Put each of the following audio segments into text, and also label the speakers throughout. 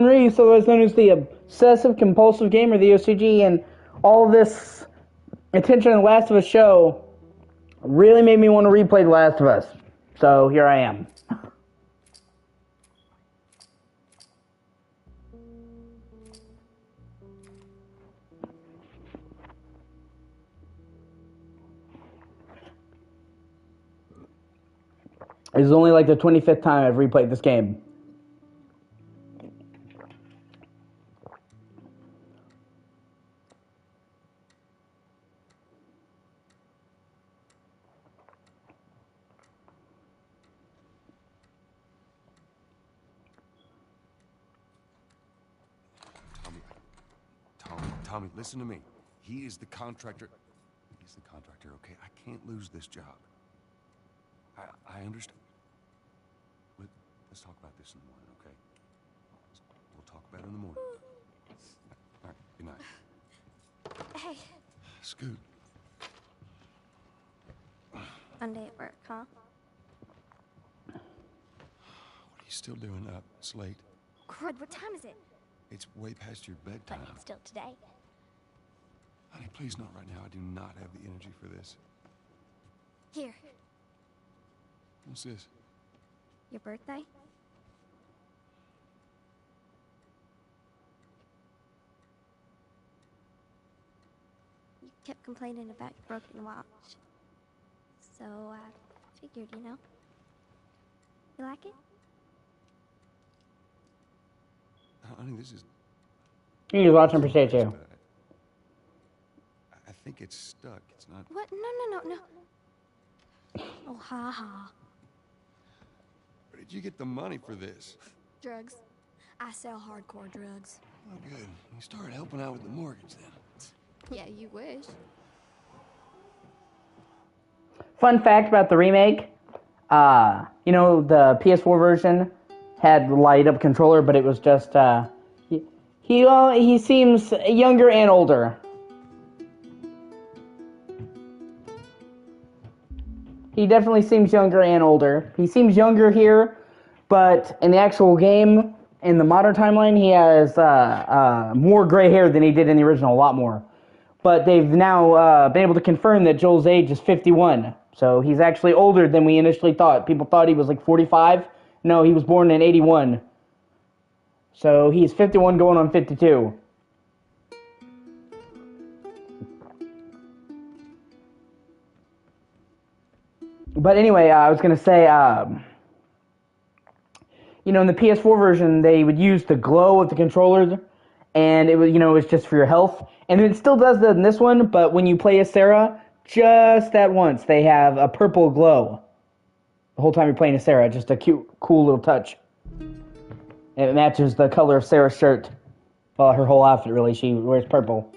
Speaker 1: Reese, otherwise known as the obsessive compulsive gamer, the O.C.G, and all this attention on the Last of Us show really made me want to replay The Last of Us. So here I am. This is only like the 25th time I've replayed this game.
Speaker 2: Tommy, listen to me. He is the contractor. He's the contractor, okay? I can't lose this job. I understand. Let's talk about this in the morning, okay? We'll talk about it in the morning. All right, good night.
Speaker 3: Hey.
Speaker 2: Scoot.
Speaker 3: Monday at work, huh?
Speaker 2: What are you still doing up? It's late.
Speaker 3: Crud, what time is it?
Speaker 2: It's way past your bedtime.
Speaker 3: But it's still today.
Speaker 2: Honey, please not right now. I do not have the energy for this.
Speaker 3: Here.
Speaker 2: What's this?
Speaker 3: Your birthday? You kept complaining about your broken watch. So I figured, you know. You like it?
Speaker 2: Honey, this is...
Speaker 1: You can watch him for too.
Speaker 2: I think it's stuck. It's not...
Speaker 3: What? No. Oh, ha ha.
Speaker 2: Where did you get the money for this?
Speaker 3: Drugs. I sell hardcore drugs.
Speaker 2: Oh, good. You started helping out with the mortgage then.
Speaker 3: Yeah, you wish.
Speaker 1: Fun fact about the remake, you know, the PS4 version had light up controller, but it was just, he seems younger and older. He definitely seems younger and older. He seems younger here, but in the actual game, in the modern timeline, he has more gray hair than he did in the original, a lot more. But they've now been able to confirm that Joel's age is 51. So he's actually older than we initially thought. People thought he was like 45. No, he was born in 81. So he's 51 going on 52. But anyway, I was going to say, you know, in the PS4 version, they would use the glow of the controller, and it was, you know, it's just for your health. And it still does that in this one, but when you play as Sarah, just that once, they have a purple glow. The whole time you're playing as Sarah, just a cute, cool little touch. And it matches the color of Sarah's shirt. Well, her whole outfit, really. She wears purple.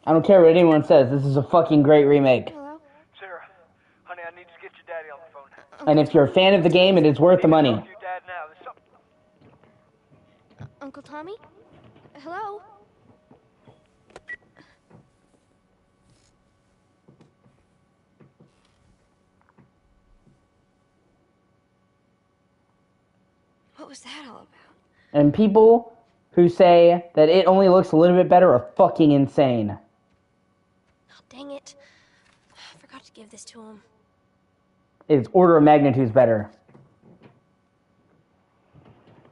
Speaker 1: I don't care what anyone says. This is a fucking great remake.
Speaker 3: Hello?
Speaker 4: Sarah, honey, I need to get your daddy on the phone.
Speaker 1: And if you're a fan of the game, it is worth the money.
Speaker 4: Talk to your dad now. There's something...
Speaker 3: Uncle Tommy? Hello? What was that all about?
Speaker 1: And people who say that it only looks a little bit better are fucking insane.
Speaker 3: Oh, dang it. I forgot to give this to him.
Speaker 1: It's order of magnitudes better.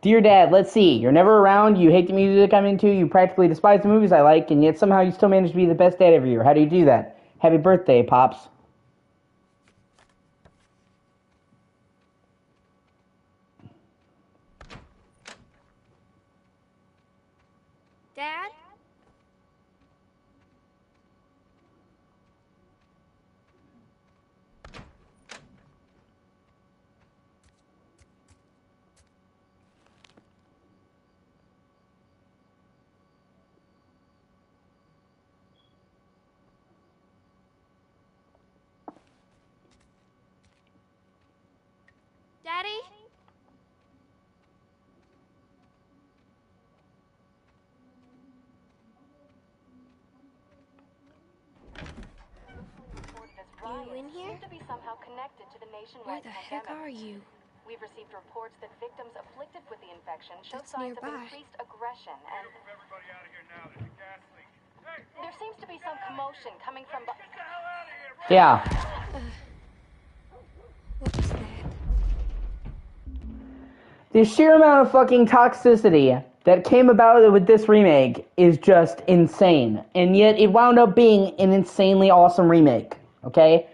Speaker 1: Dear Dad, let's see. You're never around, you hate the music I'm into, you practically despise the movies I like, and yet somehow you still manage to be the best dad every year. How do you do that? Happy birthday, Pops.
Speaker 3: Dad? Daddy? here?
Speaker 5: seem to be somehow connected to the
Speaker 3: Where
Speaker 5: nationwide
Speaker 3: the heck
Speaker 5: pandemic.
Speaker 3: are you?
Speaker 5: We've received reports that victims afflicted with the infection show
Speaker 3: That's
Speaker 5: signs of
Speaker 3: nearby.
Speaker 5: increased aggression, and
Speaker 4: Move everybody out of here now. There's a gas leak. Hey,
Speaker 5: there seems to be some commotion coming from
Speaker 4: get the hell out of here!
Speaker 1: Yeah.
Speaker 3: What was that?
Speaker 1: The sheer amount of fucking toxicity that came about with this remake is just insane. And yet it wound up being an insanely awesome remake. Okay?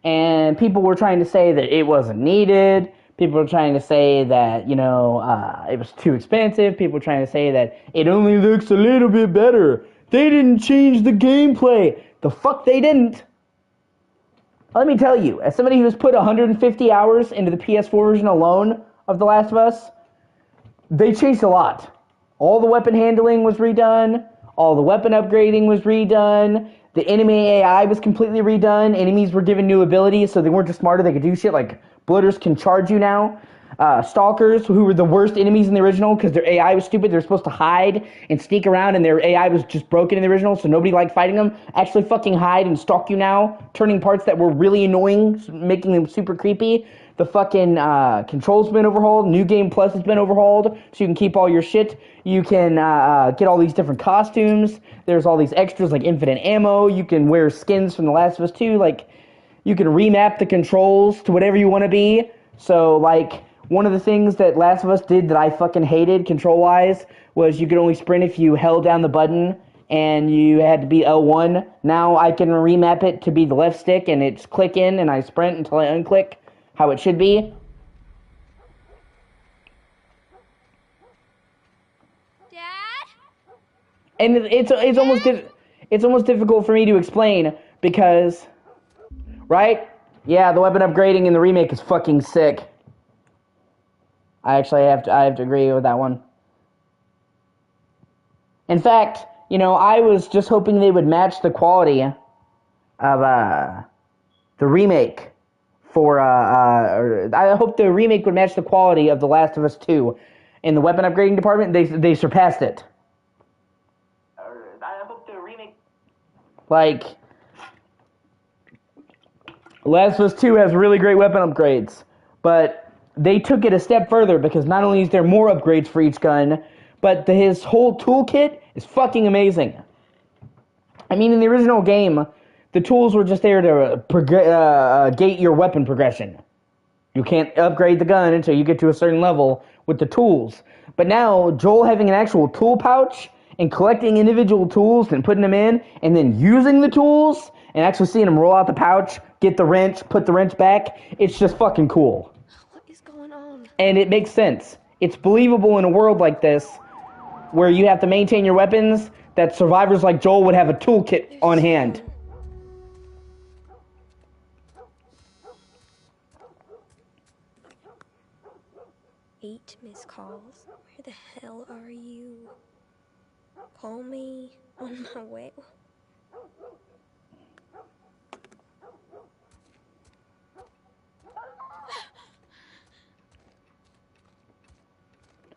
Speaker 1: And people were trying to say that it wasn't needed. People were trying to say that, you know, it was too expensive. People were trying to say that it only looks a little bit better. They didn't change the gameplay. The fuck they didn't. Let me tell you, as somebody who's put 150 hours into the PS4 version alone of The Last of Us, they changed a lot. All the weapon handling was redone. All the weapon upgrading was redone. The enemy AI was completely redone. Enemies were given new abilities, so they weren't just smarter. They could do shit like bloaters can charge you now. Stalkers, who were the worst enemies in the original because their AI was stupid. They were supposed to hide and sneak around, and their AI was just broken in the original, so nobody liked fighting them. Actually fucking hide and stalk you now, turning parts that were really annoying, making them super creepy. The fucking controls have been overhauled. New Game Plus has been overhauled, so you can keep all your shit. You can get all these different costumes. There's all these extras like infinite ammo. You can wear skins from The Last of Us 2. Like, you can remap the controls to whatever you want to be. So, like, one of the things that Last of Us did that I fucking hated control-wise was you could only sprint if you held down the button and you had to be L1. Now I can remap it to be the left stick and it's click in and I sprint until I unclick, how it should be.
Speaker 3: Dad?
Speaker 1: And it's almost difficult for me to explain because, right? Yeah, the weapon upgrading in the remake is fucking sick. I have to agree with that one. In fact, you know, I was just hoping they would match the quality of the remake for I hope the remake would match the quality of The Last of Us 2 in the weapon upgrading department. They surpassed it. I hope the remake, like, Last of Us 2 has really great weapon upgrades, but they took it a step further because not only is there more upgrades for each gun, but his whole toolkit is fucking amazing. I mean, in the original game, the tools were just there to gate your weapon progression. You can't upgrade the gun until you get to a certain level with the tools. But now, Joel having an actual tool pouch and collecting individual tools and putting them in, and then using the tools and actually seeing him roll out the pouch, get the wrench, put the wrench back, it's just fucking cool.
Speaker 3: What is going on?
Speaker 1: And it makes sense. It's believable in a world like this, where you have to maintain your weapons, that survivors like Joel would have a toolkit on hand.
Speaker 3: 8 missed calls. Where the hell are you? Call me on my way.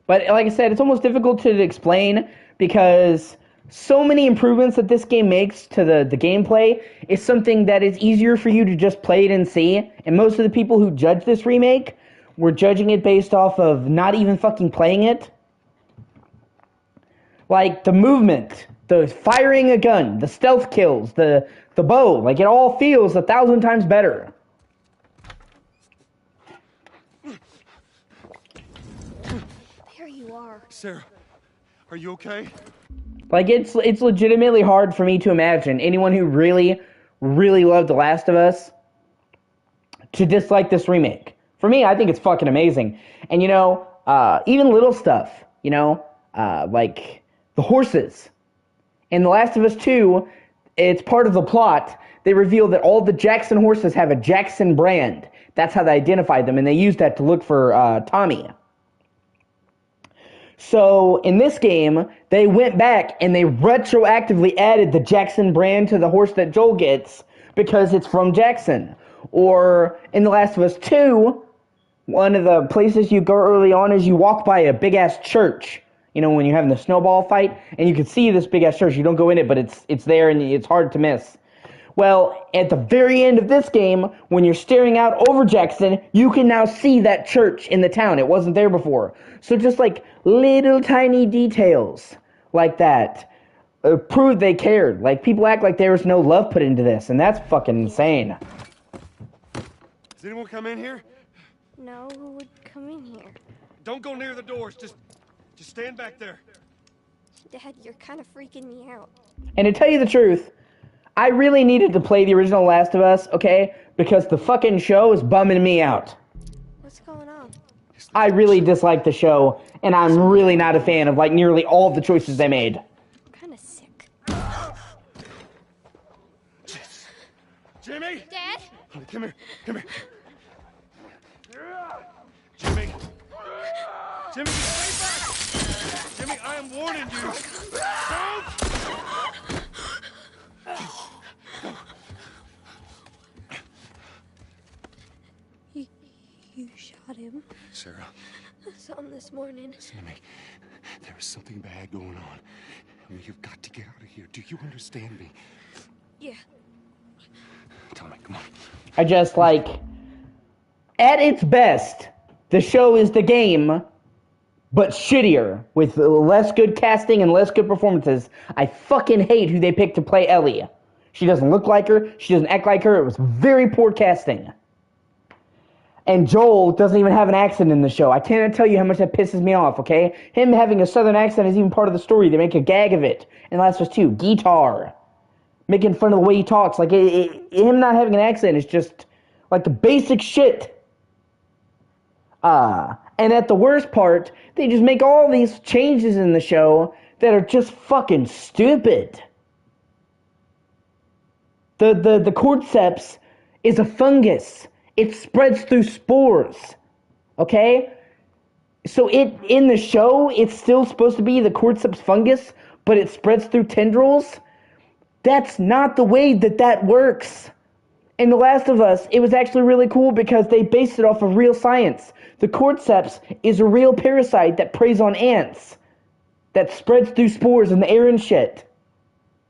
Speaker 1: But like I said, it's almost difficult to explain because so many improvements that this game makes to the gameplay is something that is easier for you to just play it and see. And most of the people who judge this remake were judging it based off of not even fucking playing it. Like, the movement, the firing a gun, the stealth kills, the bow, like, it all feels 1,000 times better.
Speaker 3: There you are.
Speaker 2: Sarah, are you okay?
Speaker 1: Like, it's legitimately hard for me to imagine anyone who really, really loved The Last of Us to dislike this remake. For me, I think it's fucking amazing. And, you know, even little stuff, you know, like the horses. In The Last of Us 2, it's part of the plot. They reveal that all the Jackson horses have a Jackson brand. That's how they identified them, and they used that to look for Tommy. So, in this game, they went back and they retroactively added the Jackson brand to the horse that Joel gets because it's from Jackson. Or, in The Last of Us 2, one of the places you go early on is you walk by a big-ass church. You know, when you're having the snowball fight, and you can see this big-ass church. You don't go in it, but it's there, and it's hard to miss. Well, at the very end of this game, when you're staring out over Jackson, you can now see that church in the town. It wasn't there before. So just like little tiny details like that prove they cared. Like, people act like there was no love put into this, and that's fucking insane.
Speaker 2: Does anyone come in here?
Speaker 3: No, who would come in here?
Speaker 2: Don't go near the doors. Just stand back there.
Speaker 3: Dad, you're kind of freaking me out.
Speaker 1: And to tell you the truth, I really needed to play the original Last of Us, okay? Because the fucking show is bumming me out.
Speaker 3: What's going on?
Speaker 1: I really dislike the show, and I'm really not a fan of, like, nearly all of the choices they made.
Speaker 3: I'm kind of sick.
Speaker 2: Jimmy!
Speaker 3: Dad?
Speaker 2: Honey, come here. Jimmy! Jimmy, stay back! Jimmy, I am warning you! Don't!
Speaker 3: You shot him.
Speaker 2: Sarah.
Speaker 3: I saw him this morning.
Speaker 2: Listen to me. There is something bad going on. And we have got to get out of here. Do you understand me?
Speaker 3: Yeah.
Speaker 2: Tell me, come on.
Speaker 1: I just, like, at its best, the show is the game, but shittier, with less good casting and less good performances. I fucking hate who they picked to play Ellie. She doesn't look like her. She doesn't act like her. It was very poor casting. And Joel doesn't even have an accent in the show. I cannot tell you how much that pisses me off, okay? Him having a southern accent is even part of the story. They make a gag of it. And Last of Us 2, guitar. Making fun of the way he talks. Like, him not having an accent is just, like, the basic shit. And at the worst part, they just make all these changes in the show that are just fucking stupid. The cordyceps is a fungus. It spreads through spores. Okay? So in the show, it's still supposed to be the cordyceps fungus, but it spreads through tendrils. That's not the way that works. In The Last of Us, it was actually really cool because they based it off of real science. The cordyceps is a real parasite that preys on ants, that spreads through spores in the air and shit,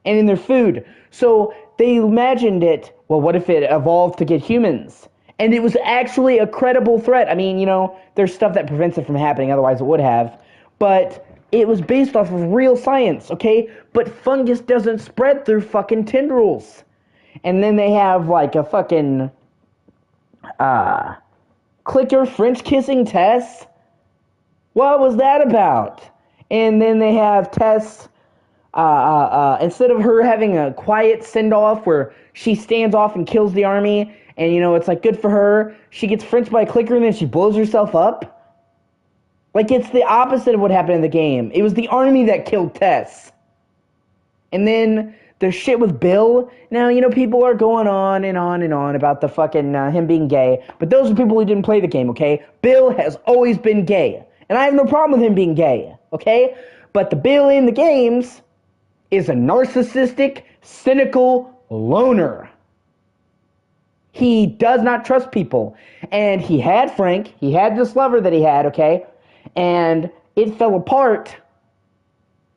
Speaker 1: and in their food. So they imagined it, well, what if it evolved to get humans? And it was actually a credible threat. I mean, you know, there's stuff that prevents it from happening, otherwise it would have. But it was based off of real science, okay? But fungus doesn't spread through fucking tendrils. And then they have, like, a fucking, clicker French kissing Tess. What was that about? And then they have Tess, instead of her having a quiet send-off where she stands off and kills the army, and, you know, it's, like, good for her, she gets Frenched by a clicker and then she blows herself up. Like, it's the opposite of what happened in the game. It was the army that killed Tess. And then the shit with Bill. Now, you know, people are going on and on and on about the fucking, him being gay. But those are people who didn't play the game, okay? Bill has always been gay. And I have no problem with him being gay, okay? But the Bill in the games is a narcissistic, cynical loner. He does not trust people. And he had Frank. He had this lover that he had, okay? And it fell apart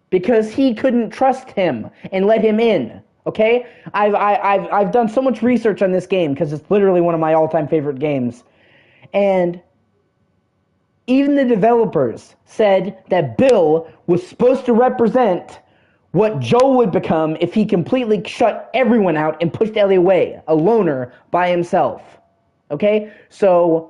Speaker 1: because he couldn't trust him and let him in, okay? I've done so much research on this game because it's literally one of my all-time favorite games. And even the developers said that Bill was supposed to represent what Joel would become if he completely shut everyone out and pushed Ellie away, a loner by himself, okay? So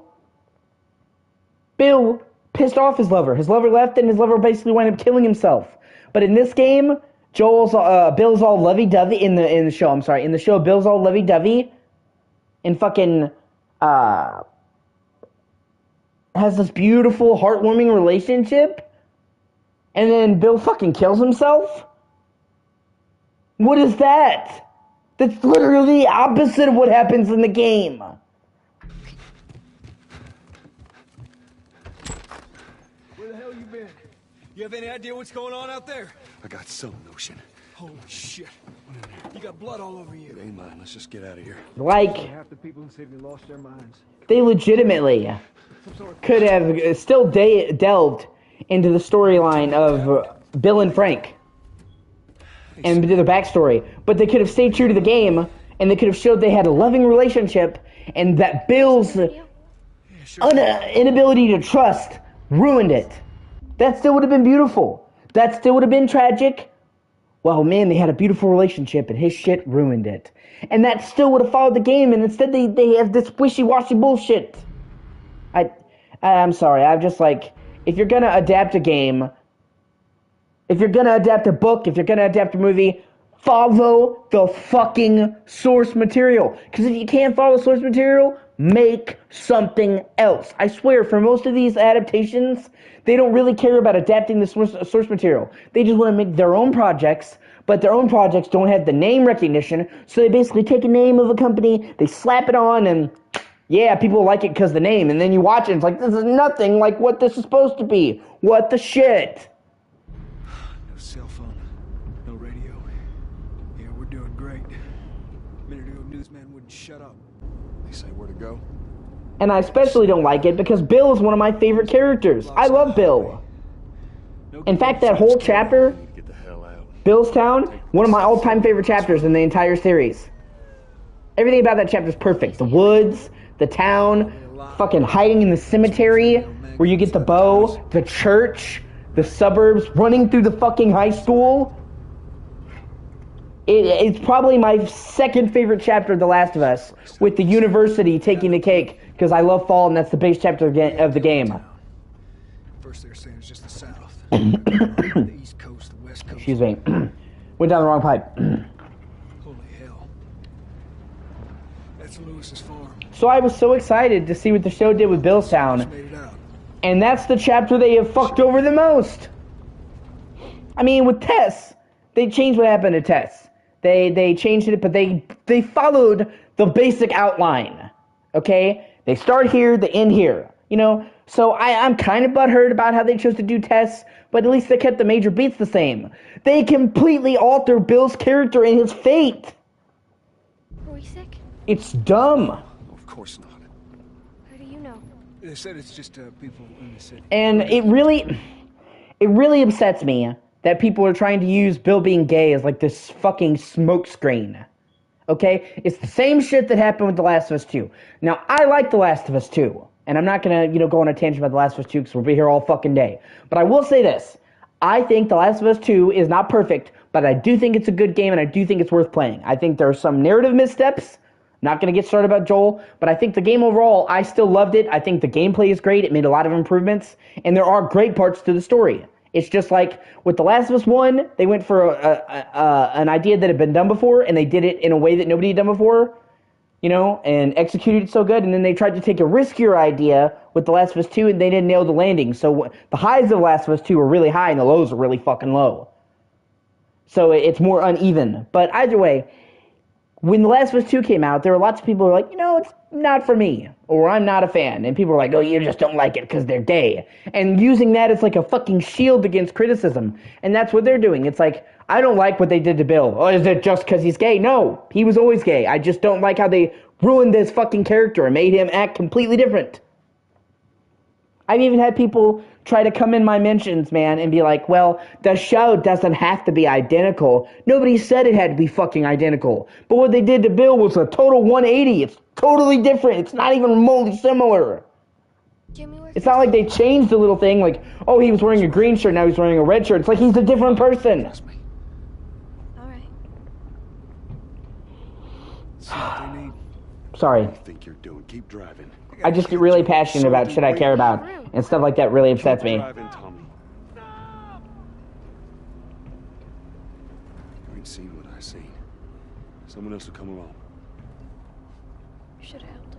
Speaker 1: Bill pissed off his lover. His lover left, and his lover basically wound up killing himself. But in this game, Bill's all lovey-dovey in the show. I'm sorry, in the show, Bill's all lovey-dovey, and fucking has this beautiful, heartwarming relationship, and then Bill fucking kills himself. What is that? That's literally the opposite of what happens in the game.
Speaker 6: Where the hell you been? You have any idea what's going on out there?
Speaker 2: I got some notion.
Speaker 6: Holy shit. You got blood all over you.
Speaker 2: It ain't mine. Let's just get out of here.
Speaker 1: Like,
Speaker 6: Half the people who saved me lost their minds.
Speaker 1: they legitimately could have still delved into the storyline of Bill and Frank and the backstory, but they could have stayed true to the game and they could have showed they had a loving relationship, and that Bill's inability to trust ruined it. That still would have been beautiful. That still would have been tragic. Well, man, they had a beautiful relationship, and his shit ruined it. And that still would have followed the game, and instead they have this wishy-washy bullshit. I'm sorry, I'm just like, if you're gonna adapt a game, if you're gonna adapt a book, if you're gonna adapt a movie, follow the fucking source material. Because if you can't follow source material, make something else. I swear, for most of these adaptations, they don't really care about adapting the source material. They just want to make their own projects, but their own projects don't have the name recognition, so they basically take a name of a company, they slap it on, and yeah, people like it because of the name, and then you watch it, and it's like, this is nothing like what this is supposed to be. What the shit?
Speaker 6: No cell phone, no radio. Yeah, we're doing great. A minute ago, newsman wouldn't shut up.
Speaker 2: They say where to go?
Speaker 1: And I especially don't like it because Bill is one of my favorite characters. I love Bill. In fact, that whole chapter,
Speaker 2: Get the hell out.
Speaker 1: Bill's Town, one of my all-time favorite chapters in the entire series. Everything about that chapter is perfect. The woods, the town, fucking hiding in the cemetery where you get the bow, the church, the suburbs, running through the fucking high school. It's probably my second favorite chapter of The Last of Us, with the university taking the cake, because I love fall and that's the base chapter of the game.
Speaker 6: First they're saying it's just the south. The east coast, the west coast.
Speaker 1: Excuse me. Went down the wrong pipe.
Speaker 6: Holy hell. That's Lewis's farm.
Speaker 1: So I was so excited to see what the show did with Billstown,
Speaker 6: Made it out.
Speaker 1: and that's the chapter they have fucked over the most. I mean, with Tess, they changed what happened to Tess. They changed it, but they followed the basic outline. Okay? They start here, they end here. You know? So I'm kind of butthurt about how they chose to do Tess, but at least they kept the major beats the same. They completely alter Bill's character and his fate.
Speaker 3: Were we sick?
Speaker 1: It's dumb.
Speaker 2: Of course not.
Speaker 3: How do you know?
Speaker 6: They said it's just people in the city.
Speaker 1: And it really upsets me that people are trying to use Bill being gay as like this fucking smokescreen. Okay? It's the same shit that happened with The Last of Us 2. Now, I like The Last of Us 2, and I'm not gonna, go on a tangent about The Last of Us 2 because we'll be here all fucking day. But I will say this. I think The Last of Us 2 is not perfect, but I do think it's a good game, and I do think it's worth playing. I think there are some narrative missteps. Not going to get started about Joel, but I think the game overall, I still loved it. I think the gameplay is great. It made a lot of improvements, and there are great parts to the story. It's just like with The Last of Us 1, they went for an idea that had been done before, and they did it in a way that nobody had done before, and executed it so good, and then they tried to take a riskier idea with The Last of Us 2, and they didn't nail the landing. So the highs of The Last of Us 2 were really high, and the lows were really fucking low. So it's more uneven. But either way, when The Last of Us 2 came out, there were lots of people who were like, it's not for me, or I'm not a fan. And people were like, oh, you just don't like it because they're gay. And using that as like a fucking shield against criticism. And that's what they're doing. It's like, I don't like what they did to Bill. Oh, is it just because he's gay? No, he was always gay. I just don't like how they ruined this fucking character and made him act completely different. I've even had people try to come in my mentions, man, and be like, well, the show doesn't have to be identical. Nobody said it had to be fucking identical. But what they did to Bill was a total 180. It's totally different. It's not even remotely similar.
Speaker 3: Jimmy,
Speaker 1: It's not like they changed a little thing, like, oh, he was wearing a green shirt, now he's wearing a red shirt. It's like he's a different person.
Speaker 3: All right.
Speaker 6: See what they need.
Speaker 1: Sorry.
Speaker 2: What do you think you're doing? Keep driving.
Speaker 1: I just get really passionate about shit I care about, and stuff like that really upsets me.
Speaker 2: Driving, Tommy. You ain't seen what I seen. Someone else will come along.
Speaker 3: You should have helped.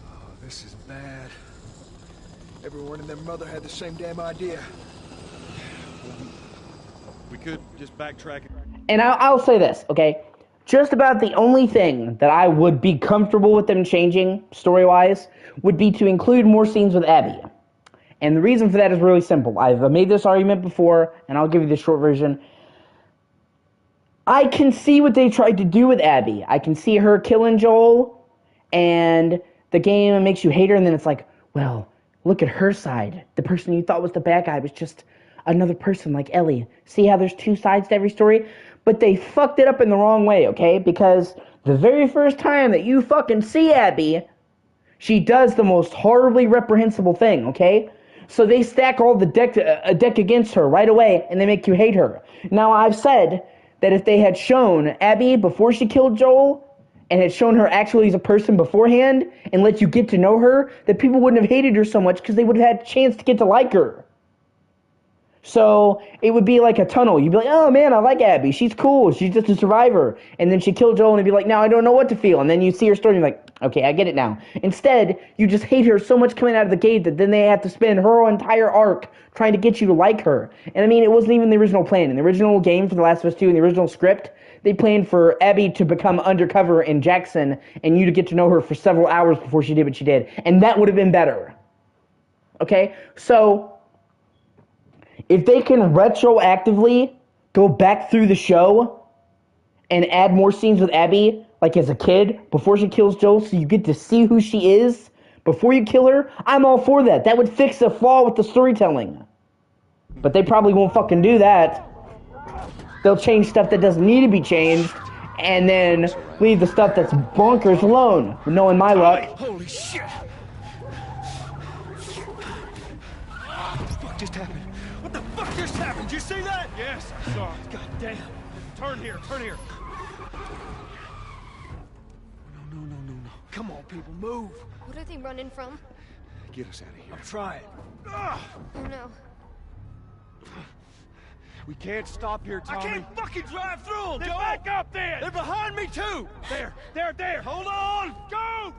Speaker 6: Oh, this is bad. Everyone and their mother had the same damn idea.
Speaker 2: We could just backtrack.
Speaker 1: And I'll say this, okay? Just about the only thing that I would be comfortable with them changing, story-wise, would be to include more scenes with Abby. And the reason for that is really simple. I've made this argument before, and I'll give you the short version. I can see what they tried to do with Abby. I can see her killing Joel, and the game makes you hate her, and then it's like, well, look at her side. The person you thought was the bad guy was just another person like Ellie. See how there's two sides to every story? But they fucked it up in the wrong way, okay? Because the very first time that you fucking see Abby, she does the most horribly reprehensible thing, okay? So they stack all the deck against her right away, and they make you hate her. Now, I've said that if they had shown Abby before she killed Joel, and had shown her actually as a person beforehand, and let you get to know her, that people wouldn't have hated her so much because they would have had a chance to get to like her. So it would be like a tunnel. You'd be like, oh man, I like Abby. She's cool. She's just a survivor. And then she killed Joel, and it'd be like, now I don't know what to feel. And then you see her story, and you're like, okay, I get it now. Instead, you just hate her so much coming out of the gate that then they have to spend her entire arc trying to get you to like her. And I mean, it wasn't even the original plan. In the original game for The Last of Us 2, in the original script, they planned for Abby to become undercover in Jackson and you to get to know her for several hours before she did what she did. And that would have been better. Okay? So if they can retroactively go back through the show and add more scenes with Abby, like as a kid, before she kills Joel, so you get to see who she is before you kill her, I'm all for that. That would fix a flaw with the storytelling. But they probably won't fucking do that. They'll change stuff that doesn't need to be changed, and then leave the stuff that's bonkers alone. Knowing my luck.
Speaker 6: Holy shit! What the fuck just happened? What the fuck just happened? Did you see that? Yes, I saw it. God damn. Turn here, turn here. No. Come on, people, move.
Speaker 3: What are they running from?
Speaker 2: Get us out of here.
Speaker 6: I'm trying.
Speaker 3: Oh no.
Speaker 6: We can't stop here, Tommy. I can't fucking drive through them, Joe! Back up there! They're behind me, too! There! Hold on! Go!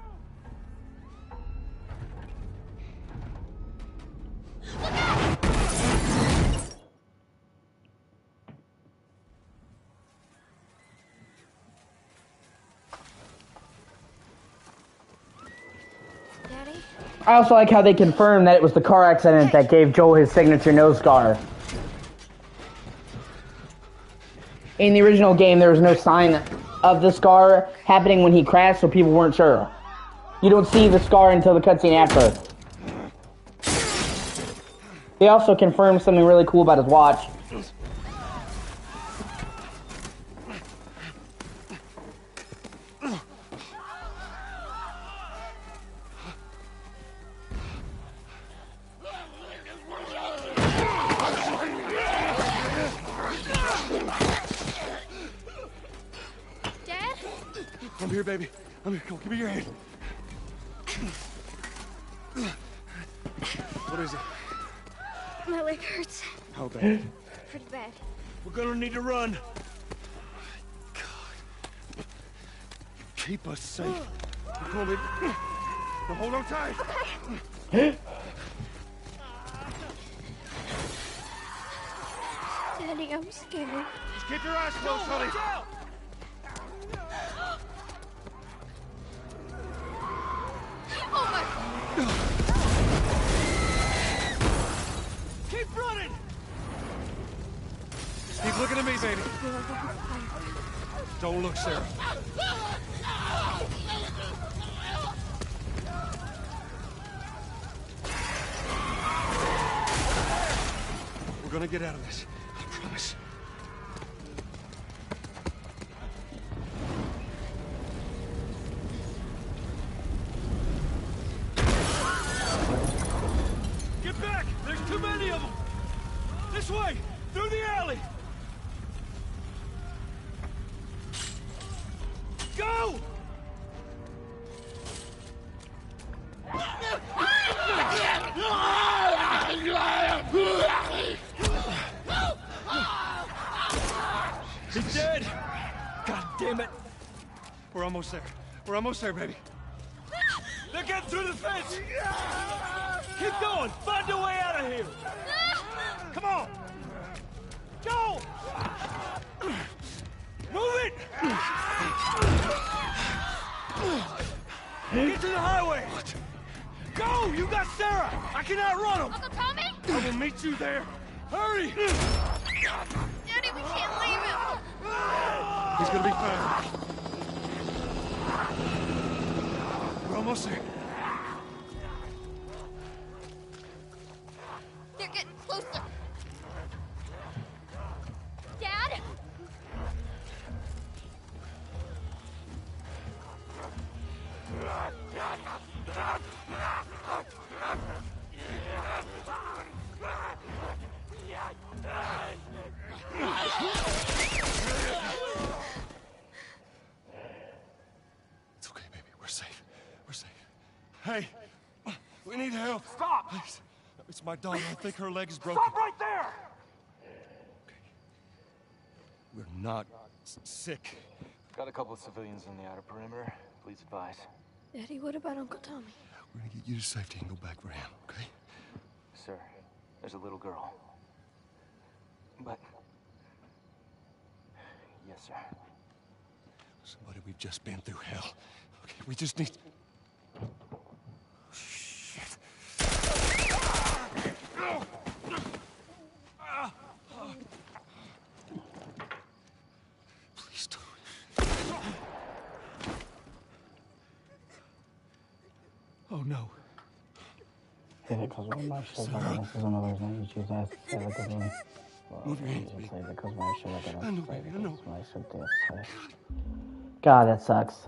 Speaker 3: Daddy?
Speaker 1: I also like how they confirmed that it was the car accident that gave Joel his signature nose scar. In the original game, there was no sign of the scar happening when he crashed, so people weren't sure. You don't see the scar until the cutscene after. They also confirmed something really cool about his watch.
Speaker 2: I'm here, baby. I'm here. Come on, give me your hand. What is it?
Speaker 3: My leg hurts.
Speaker 2: How bad?
Speaker 3: Pretty bad.
Speaker 6: We're gonna need to run.
Speaker 2: God. Keep us safe. Come on, baby. Now hold on tight.
Speaker 3: Okay. Daddy, I'm scared.
Speaker 2: Just keep your eyes closed, honey.
Speaker 3: Oh my!
Speaker 6: Keep running! Keep looking at me, baby. Don't look, Sarah.
Speaker 2: We're gonna get out of this. I promise.
Speaker 6: Get back! There's too many of them! This way! Through the alley! Go! He's dead! God damn it!
Speaker 2: We're almost there. We're almost there, baby.
Speaker 6: They're getting through the fence! Keep going! Find a way out of here! Come on! Go! Move it! Get to the highway! Go! You got Sarah! I can outrun them!
Speaker 3: Uncle Tommy?
Speaker 6: I will meet you there! Hurry!
Speaker 3: Daddy, we can't leave him!
Speaker 2: He's gonna be fine. We're almost there. Hey, we need help.
Speaker 6: Stop!
Speaker 2: Please. It's my daughter. I think her leg is broken.
Speaker 6: Stop right there!
Speaker 2: We're not sick.
Speaker 7: Got a couple of civilians on the outer perimeter. Please advise.
Speaker 3: Daddy, what about Uncle Tommy?
Speaker 2: We're gonna get you to safety and go back for him, okay?
Speaker 7: Sir, there's a little girl. But... Yes, sir.
Speaker 2: Somebody, we've just been through hell. Okay, we just need... Shit. Please don't. Oh no. Move your hands, baby. I know, baby, I know.
Speaker 1: God, that sucks.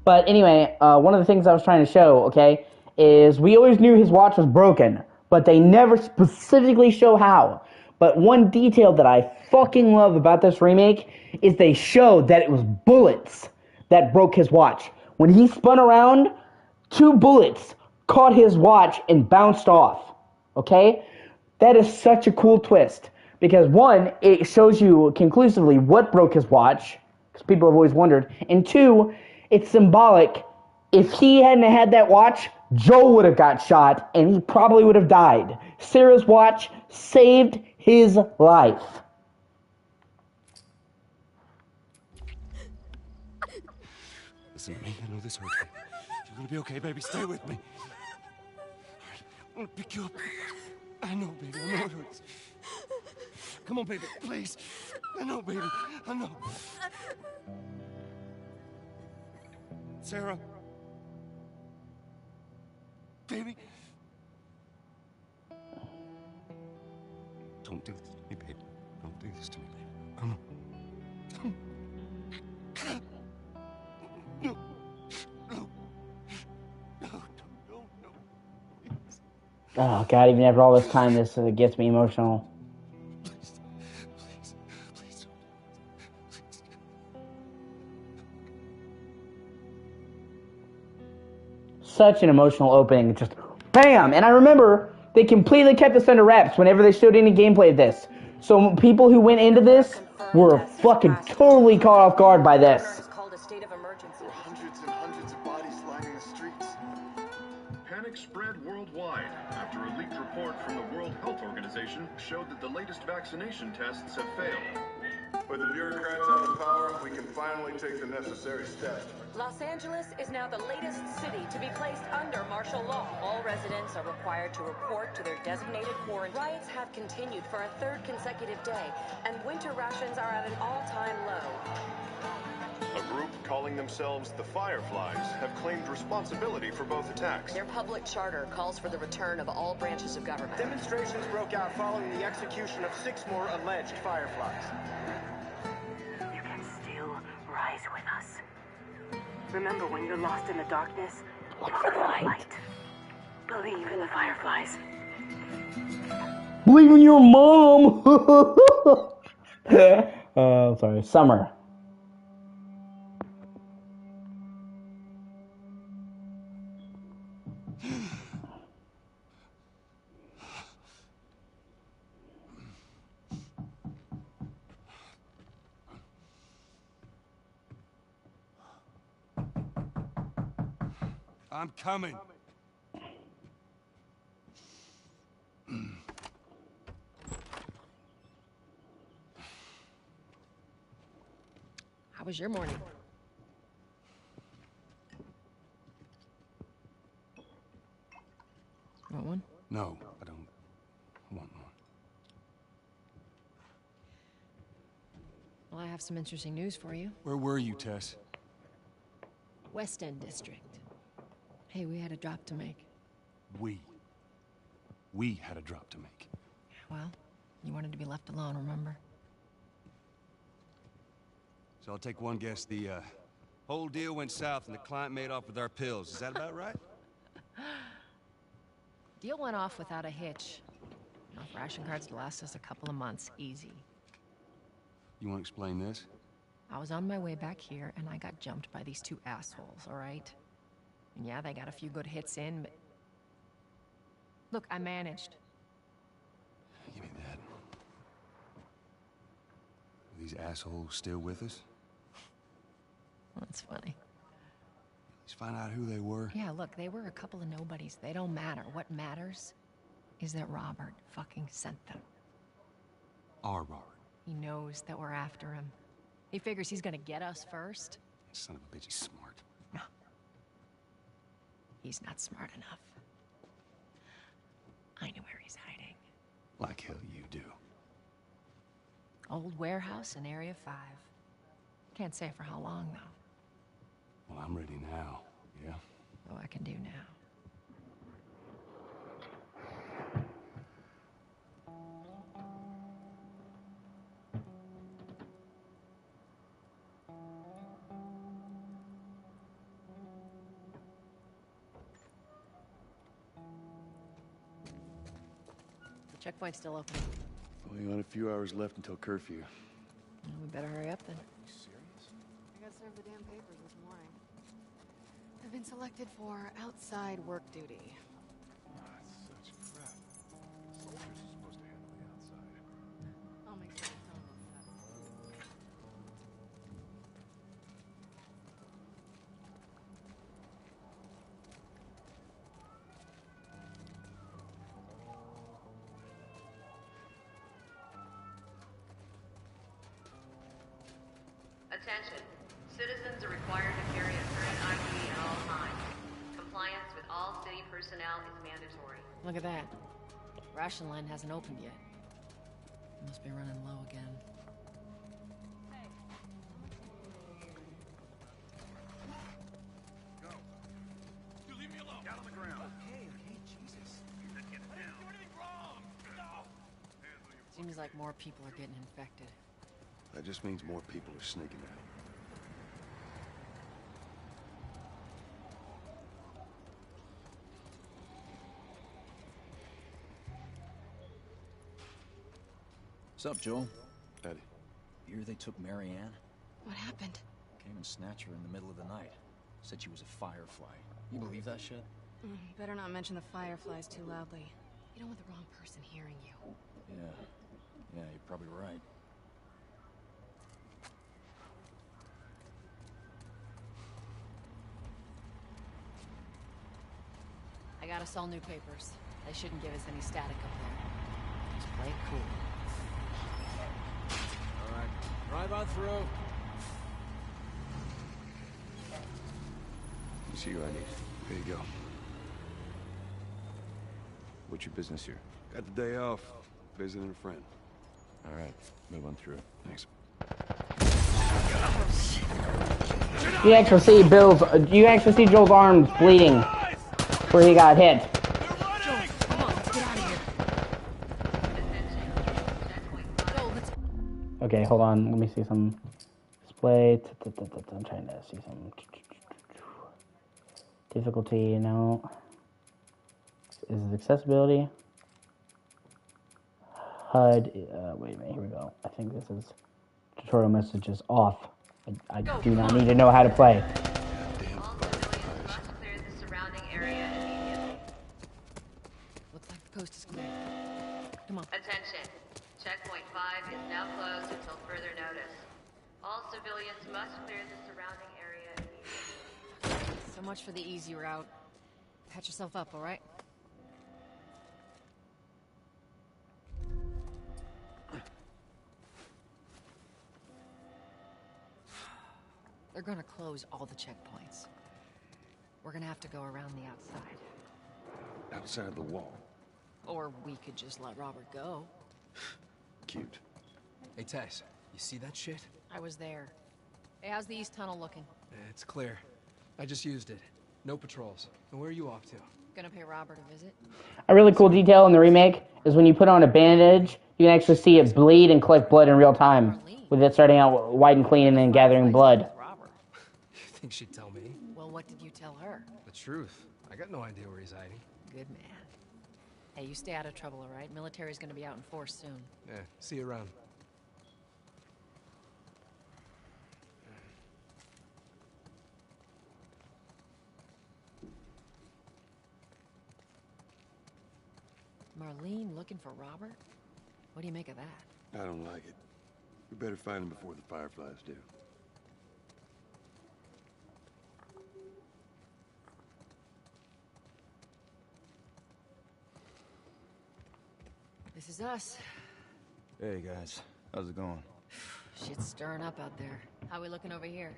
Speaker 1: But anyway, one of the things I was trying to show, okay, is we always knew his watch was broken, but they never specifically show how. But one detail that I fucking love about this remake is they showed that it was bullets that broke his watch. When he spun around, 2 bullets caught his watch and bounced off. Okay? That is such a cool twist. Because one, it shows you conclusively what broke his watch, because people have always wondered. And 2, it's symbolic. If he hadn't had that watch, Joel would have got shot, and he probably would have died. Sarah's watch saved his life.
Speaker 2: Listen to me, I know this hurts you. You're gonna be okay, baby. Stay with me. All right, I'm gonna pick you up. I know, baby, I know it hurts. Come on, baby, please. I know, baby, I know. Sarah. Baby. Don't do this to me, baby. Don't do this to me, baby. No. No. No. Please.
Speaker 1: Oh, God, even after all this time, this gets me emotional.
Speaker 2: Please.
Speaker 1: Such an emotional opening, just BAM! And I remember they completely kept this under wraps whenever they showed any gameplay of this. So people who went into this were fucking totally caught off guard by this.
Speaker 5: Called a state of emergency.
Speaker 8: Hundreds and hundreds of bodies lining the streets. Panic spread worldwide after a leaked report from the World Health Organization showed that the latest vaccination tests have failed.
Speaker 9: With the bureaucrats out of power, we can finally take the necessary steps.
Speaker 5: Los Angeles is now the latest city to be placed under martial law. All residents are required to report to their designated quarantine. Riots have continued for a 3rd consecutive day, and winter rations are at an all-time low.
Speaker 8: A group calling themselves the Fireflies have claimed responsibility for both attacks.
Speaker 5: Their public charter calls for the return of all branches of government.
Speaker 10: Demonstrations broke out following the execution of 6 more alleged Fireflies.
Speaker 11: You can still rise with us. Remember, when you're lost in the darkness, look for the light. Believe in the Fireflies.
Speaker 1: Believe in your mom! Sorry, Summer.
Speaker 2: I'm coming.
Speaker 5: How was your morning? Want one?
Speaker 2: No, I don't want one.
Speaker 5: Well, I have some interesting news for you.
Speaker 2: Where were you, Tess?
Speaker 5: West End District. Hey, we had a drop to make.
Speaker 2: We had a drop to make.
Speaker 5: Well, you wanted to be left alone, remember?
Speaker 2: So I'll take one guess. The whole deal went south and the client made off with our pills. Is that about right?
Speaker 5: Deal went off without a hitch. Enough ration cards to last us a couple of months, easy.
Speaker 2: You want to explain this?
Speaker 5: I was on my way back here and I got jumped by these 2 assholes, all right?
Speaker 12: Yeah, they got a few good hits in, but... Look, I managed.
Speaker 2: Give me that. Are these assholes still with us?
Speaker 12: That's funny.
Speaker 2: Let's find out who they were.
Speaker 12: Yeah, look, they were a couple of nobodies. They don't matter. What matters is that Robert fucking sent them.
Speaker 2: Our Robert.
Speaker 12: He knows that we're after him. He figures he's gonna get us first.
Speaker 2: Son of a bitch, he's smart.
Speaker 12: No. He's not smart enough. I know where he's hiding.
Speaker 2: Like hell you do.
Speaker 12: Old warehouse in Area 5. Can't say for how long, though.
Speaker 2: Well, I'm ready now, yeah?
Speaker 12: Oh, I can do now. The checkpoint's still open.
Speaker 2: Only got a few hours left until curfew.
Speaker 12: Well, we better hurry up then.
Speaker 2: You serious?
Speaker 13: I got served the damn papers this morning. I've been selected for outside work duty.
Speaker 9: That's such crap. Soldiers are supposed to handle the outside.
Speaker 13: I'll make sure some of them.
Speaker 5: Attention. Citizens are required to carry a current ID at all times. Compliance with all city personnel is mandatory.
Speaker 12: Look at that. Ration line hasn't opened yet. Must be running low again.
Speaker 9: Go. You leave me alone. Down on the ground.
Speaker 6: Hey, Jesus.
Speaker 9: You didn't get
Speaker 6: I didn't
Speaker 9: down.
Speaker 6: do anything wrong. No.
Speaker 12: Seems like more people are getting infected.
Speaker 2: That just means more people are sneaking out.
Speaker 14: What's up, Joel?
Speaker 2: Eddie.
Speaker 14: Hear they took Marianne?
Speaker 13: What happened?
Speaker 14: Came and snatched her in the middle of the night. Said she was a firefly. You believe that shit?
Speaker 13: Better not mention the fireflies too loudly. You don't want the wrong person hearing you.
Speaker 14: Yeah. Yeah, you're probably right.
Speaker 12: I got us all new papers. They shouldn't give us any static up there. Just play it cool.
Speaker 14: All right. Drive on through.
Speaker 2: You see who I need. There you go. What's your business here? Got the day off. Visiting a friend.
Speaker 14: All right. Move on through.
Speaker 2: Thanks.
Speaker 1: You actually see Joel's arms bleeding where he got hit. Okay, hold on. Let me see some display. I'm trying to see some difficulty. No. Is it accessibility? HUD. Wait a minute. Here we go. I think this is tutorial messages off. I do not need to know how to play.
Speaker 12: Looks like the coast is clear. Come on.
Speaker 5: Attention. Checkpoint 5 is now closed until further notice. All civilians must clear the surrounding area immediately.
Speaker 12: So much for the easy route. Patch yourself up, all right? They're gonna close all the checkpoints. We're gonna have to go around the outside.
Speaker 2: Outside the wall.
Speaker 12: Or we could just let Robert go.
Speaker 2: Cute.
Speaker 15: Hey, Tess, you see that shit?
Speaker 12: I was there. Hey, how's the east tunnel looking?
Speaker 15: It's clear. I just used it. No patrols. And where are you off to?
Speaker 12: Gonna pay Robert a visit?
Speaker 1: A really cool detail in the remake is when you put on a bandage, you can actually see it bleed and collect blood in real time, with it starting out white and clean and then gathering blood.
Speaker 15: You think she'd tell me?
Speaker 12: Well, what did you tell her?
Speaker 15: The truth. I got no idea where he's hiding.
Speaker 12: Good man. Hey, you stay out of trouble, all right? Military's gonna be out in force soon.
Speaker 15: Yeah, see you around.
Speaker 12: Marlene looking for Robert? What do you make of that?
Speaker 2: I don't like it. We better find him before the Fireflies do.
Speaker 12: This is us.
Speaker 14: Hey, guys. How's it going?
Speaker 12: Shit's stirring up out there. How we looking over here?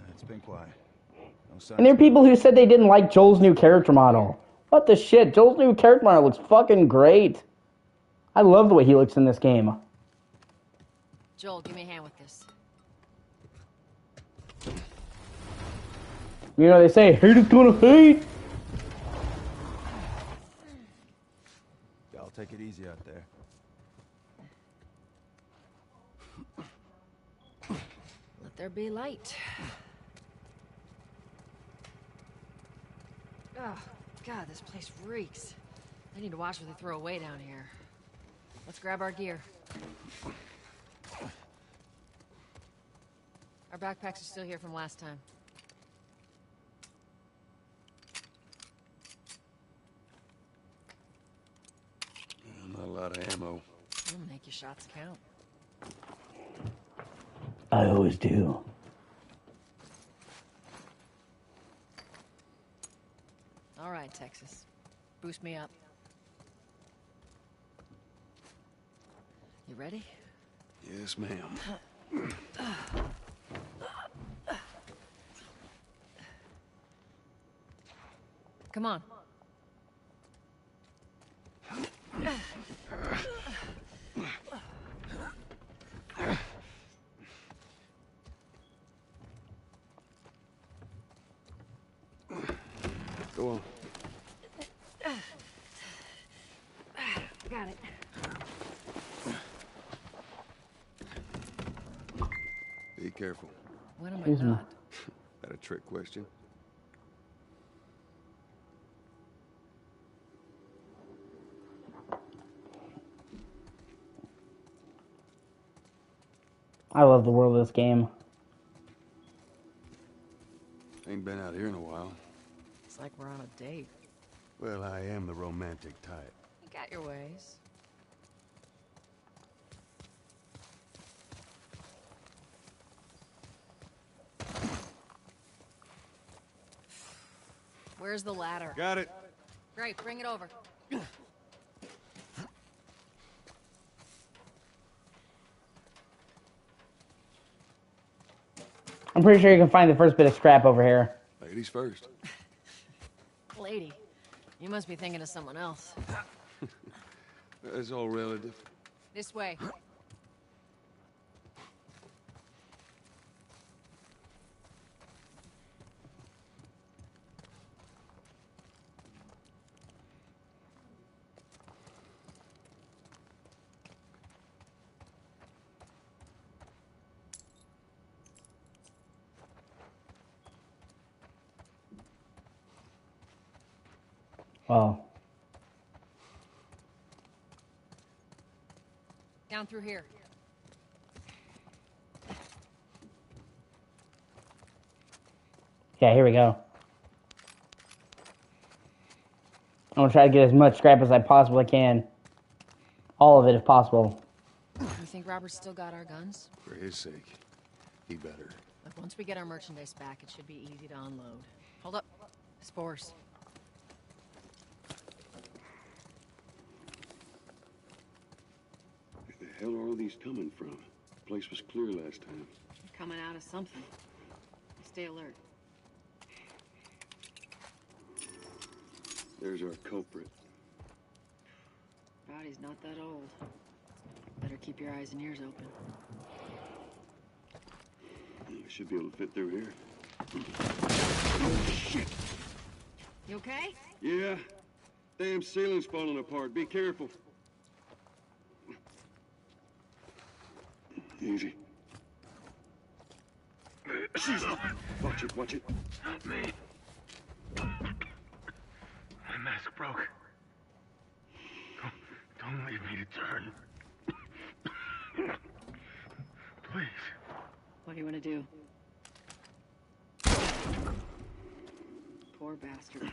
Speaker 14: It's been quiet. No signs
Speaker 1: And there are people who said they didn't like Joel's new character model. What the shit? Joel's new character model looks fucking great. I love the way he looks in this game.
Speaker 12: Joel, give me a hand with this.
Speaker 1: You know, they say, hate is gonna hate.
Speaker 14: Y'all take it easy out there.
Speaker 12: Let there be light. Oh, God, this place reeks. I need to watch what they throw away down here. Let's grab our gear. Our backpacks are still here from last time.
Speaker 2: Not a lot of ammo.
Speaker 12: We'll make your shots count.
Speaker 1: I always do.
Speaker 12: All right, Texas. Boost me up. You ready?
Speaker 2: Yes, ma'am.
Speaker 12: Come on.
Speaker 2: Go on.
Speaker 12: Got it.
Speaker 2: Be careful.
Speaker 12: When am I
Speaker 1: Excuse me.
Speaker 12: not?
Speaker 2: That a trick question?
Speaker 1: I love the world of this game.
Speaker 2: Ain't been out here in a while.
Speaker 12: It's like we're on a date.
Speaker 2: Well, I am the romantic type.
Speaker 12: You got your ways. Where's the ladder?
Speaker 2: Got it.
Speaker 12: Great, bring it over.
Speaker 1: I'm pretty sure you can find the first bit of scrap over here.
Speaker 2: Ladies first.
Speaker 12: Lady, you must be thinking of someone else.
Speaker 2: It's all relative.
Speaker 12: This way.
Speaker 1: Oh.
Speaker 12: Down through here.
Speaker 1: Yeah, here we go. I'm gonna try to get as much scrap as I possibly can. All of it, if possible.
Speaker 12: You think Robert's still got our guns?
Speaker 2: For his sake, he better.
Speaker 12: Look, once we get our merchandise back, it should be easy to unload. Hold up. Spores.
Speaker 2: Where the hell are all these coming from? The place was clear last time.
Speaker 12: Coming out of something. Stay alert.
Speaker 2: There's our culprit.
Speaker 12: Body's not that old. Better keep your eyes and ears open.
Speaker 2: I should be able to fit through here. Oh, shit!
Speaker 12: You okay?
Speaker 2: Yeah. Damn ceiling's falling apart. Be careful. Easy. Jesus. Watch it, watch it.
Speaker 6: Help me. My mask broke. Don't leave me to turn. Please.
Speaker 12: What do you want to do? Poor bastard.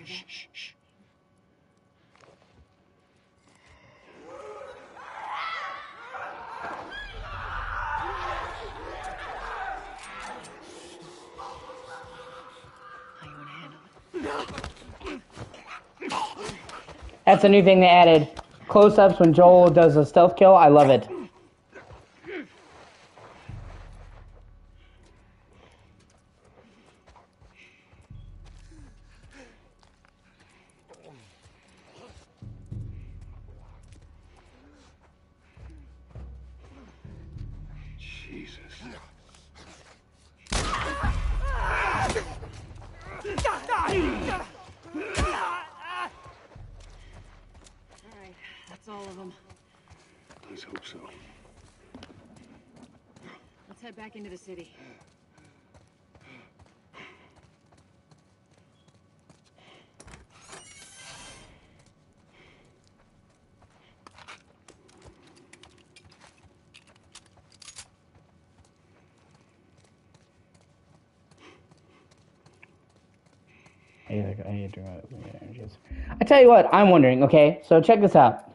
Speaker 12: How you want to handle it?
Speaker 1: That's a new thing they added. Close-ups when Joel does a stealth kill. I love it.
Speaker 9: Jesus.
Speaker 12: Alright, that's all of them.
Speaker 9: Let's hope so.
Speaker 12: Let's head back into the city.
Speaker 1: I tell you what, I'm wondering, okay, so check this out.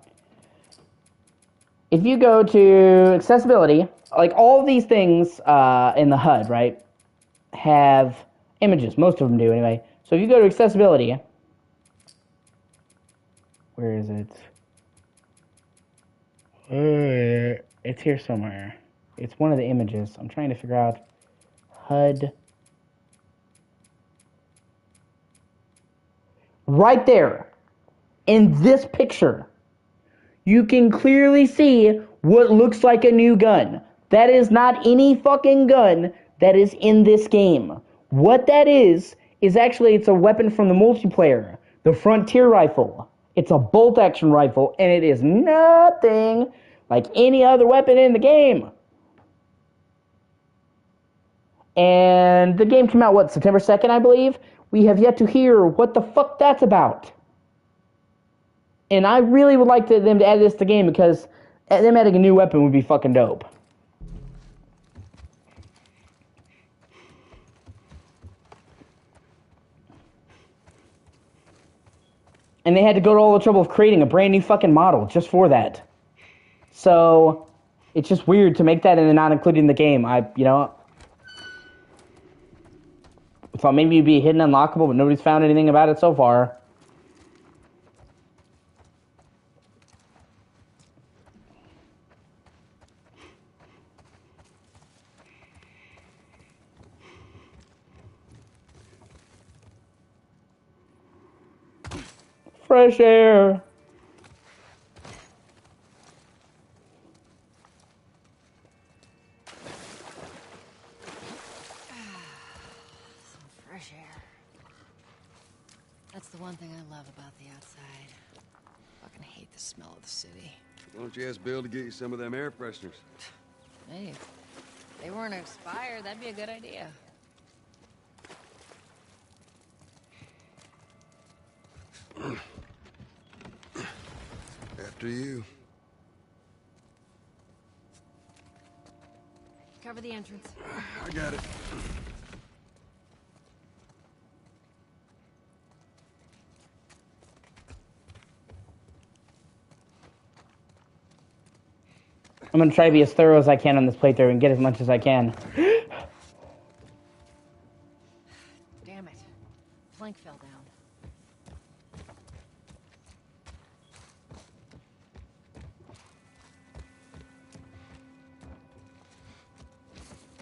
Speaker 1: If you go to accessibility, like all of these things in the HUD, right, have images. Most of them do, anyway. So if you go to accessibility, where is it? It's here somewhere. It's one of the images. I'm trying to figure out HUD. Right there, in this picture, you can clearly see what looks like a new gun. That is not any fucking gun that is in this game. What that is actually, it's a weapon from the multiplayer, the Frontier rifle. It's a bolt-action rifle, and it is nothing like any other weapon in the game. And the game came out, what, September 2nd, I believe? We have yet to hear what the fuck that's about. And I really would like them to add this to the game because them adding a new weapon would be fucking dope. And they had to go to all the trouble of creating a brand new fucking model just for that. So, it's just weird to make that and then not include it in the game. I thought maybe it'd be hidden unlockable, but nobody's found anything about it so far. Fresh air.
Speaker 12: Fresh air. That's the one thing I love about the outside. Fucking hate the smell of the city.
Speaker 2: Why don't you ask Bill to get you some of them air fresheners?
Speaker 12: Hey, if they weren't expired, that'd be a good idea.
Speaker 2: After you.
Speaker 12: Cover the entrance.
Speaker 2: I got it.
Speaker 1: I'm going to try to be as thorough as I can on this playthrough and get as much as I can.
Speaker 12: Damn it. Plank fell down.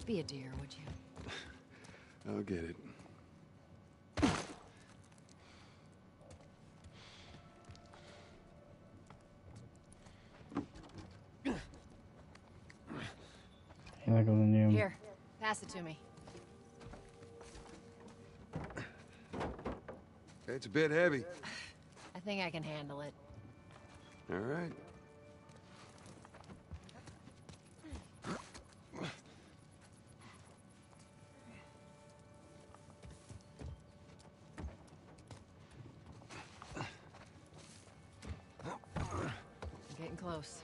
Speaker 12: Be a dear, would you?
Speaker 2: I'll get it.
Speaker 12: Here, pass it to me.
Speaker 2: It's a bit heavy.
Speaker 12: I think I can handle it.
Speaker 2: All right.
Speaker 12: Getting close.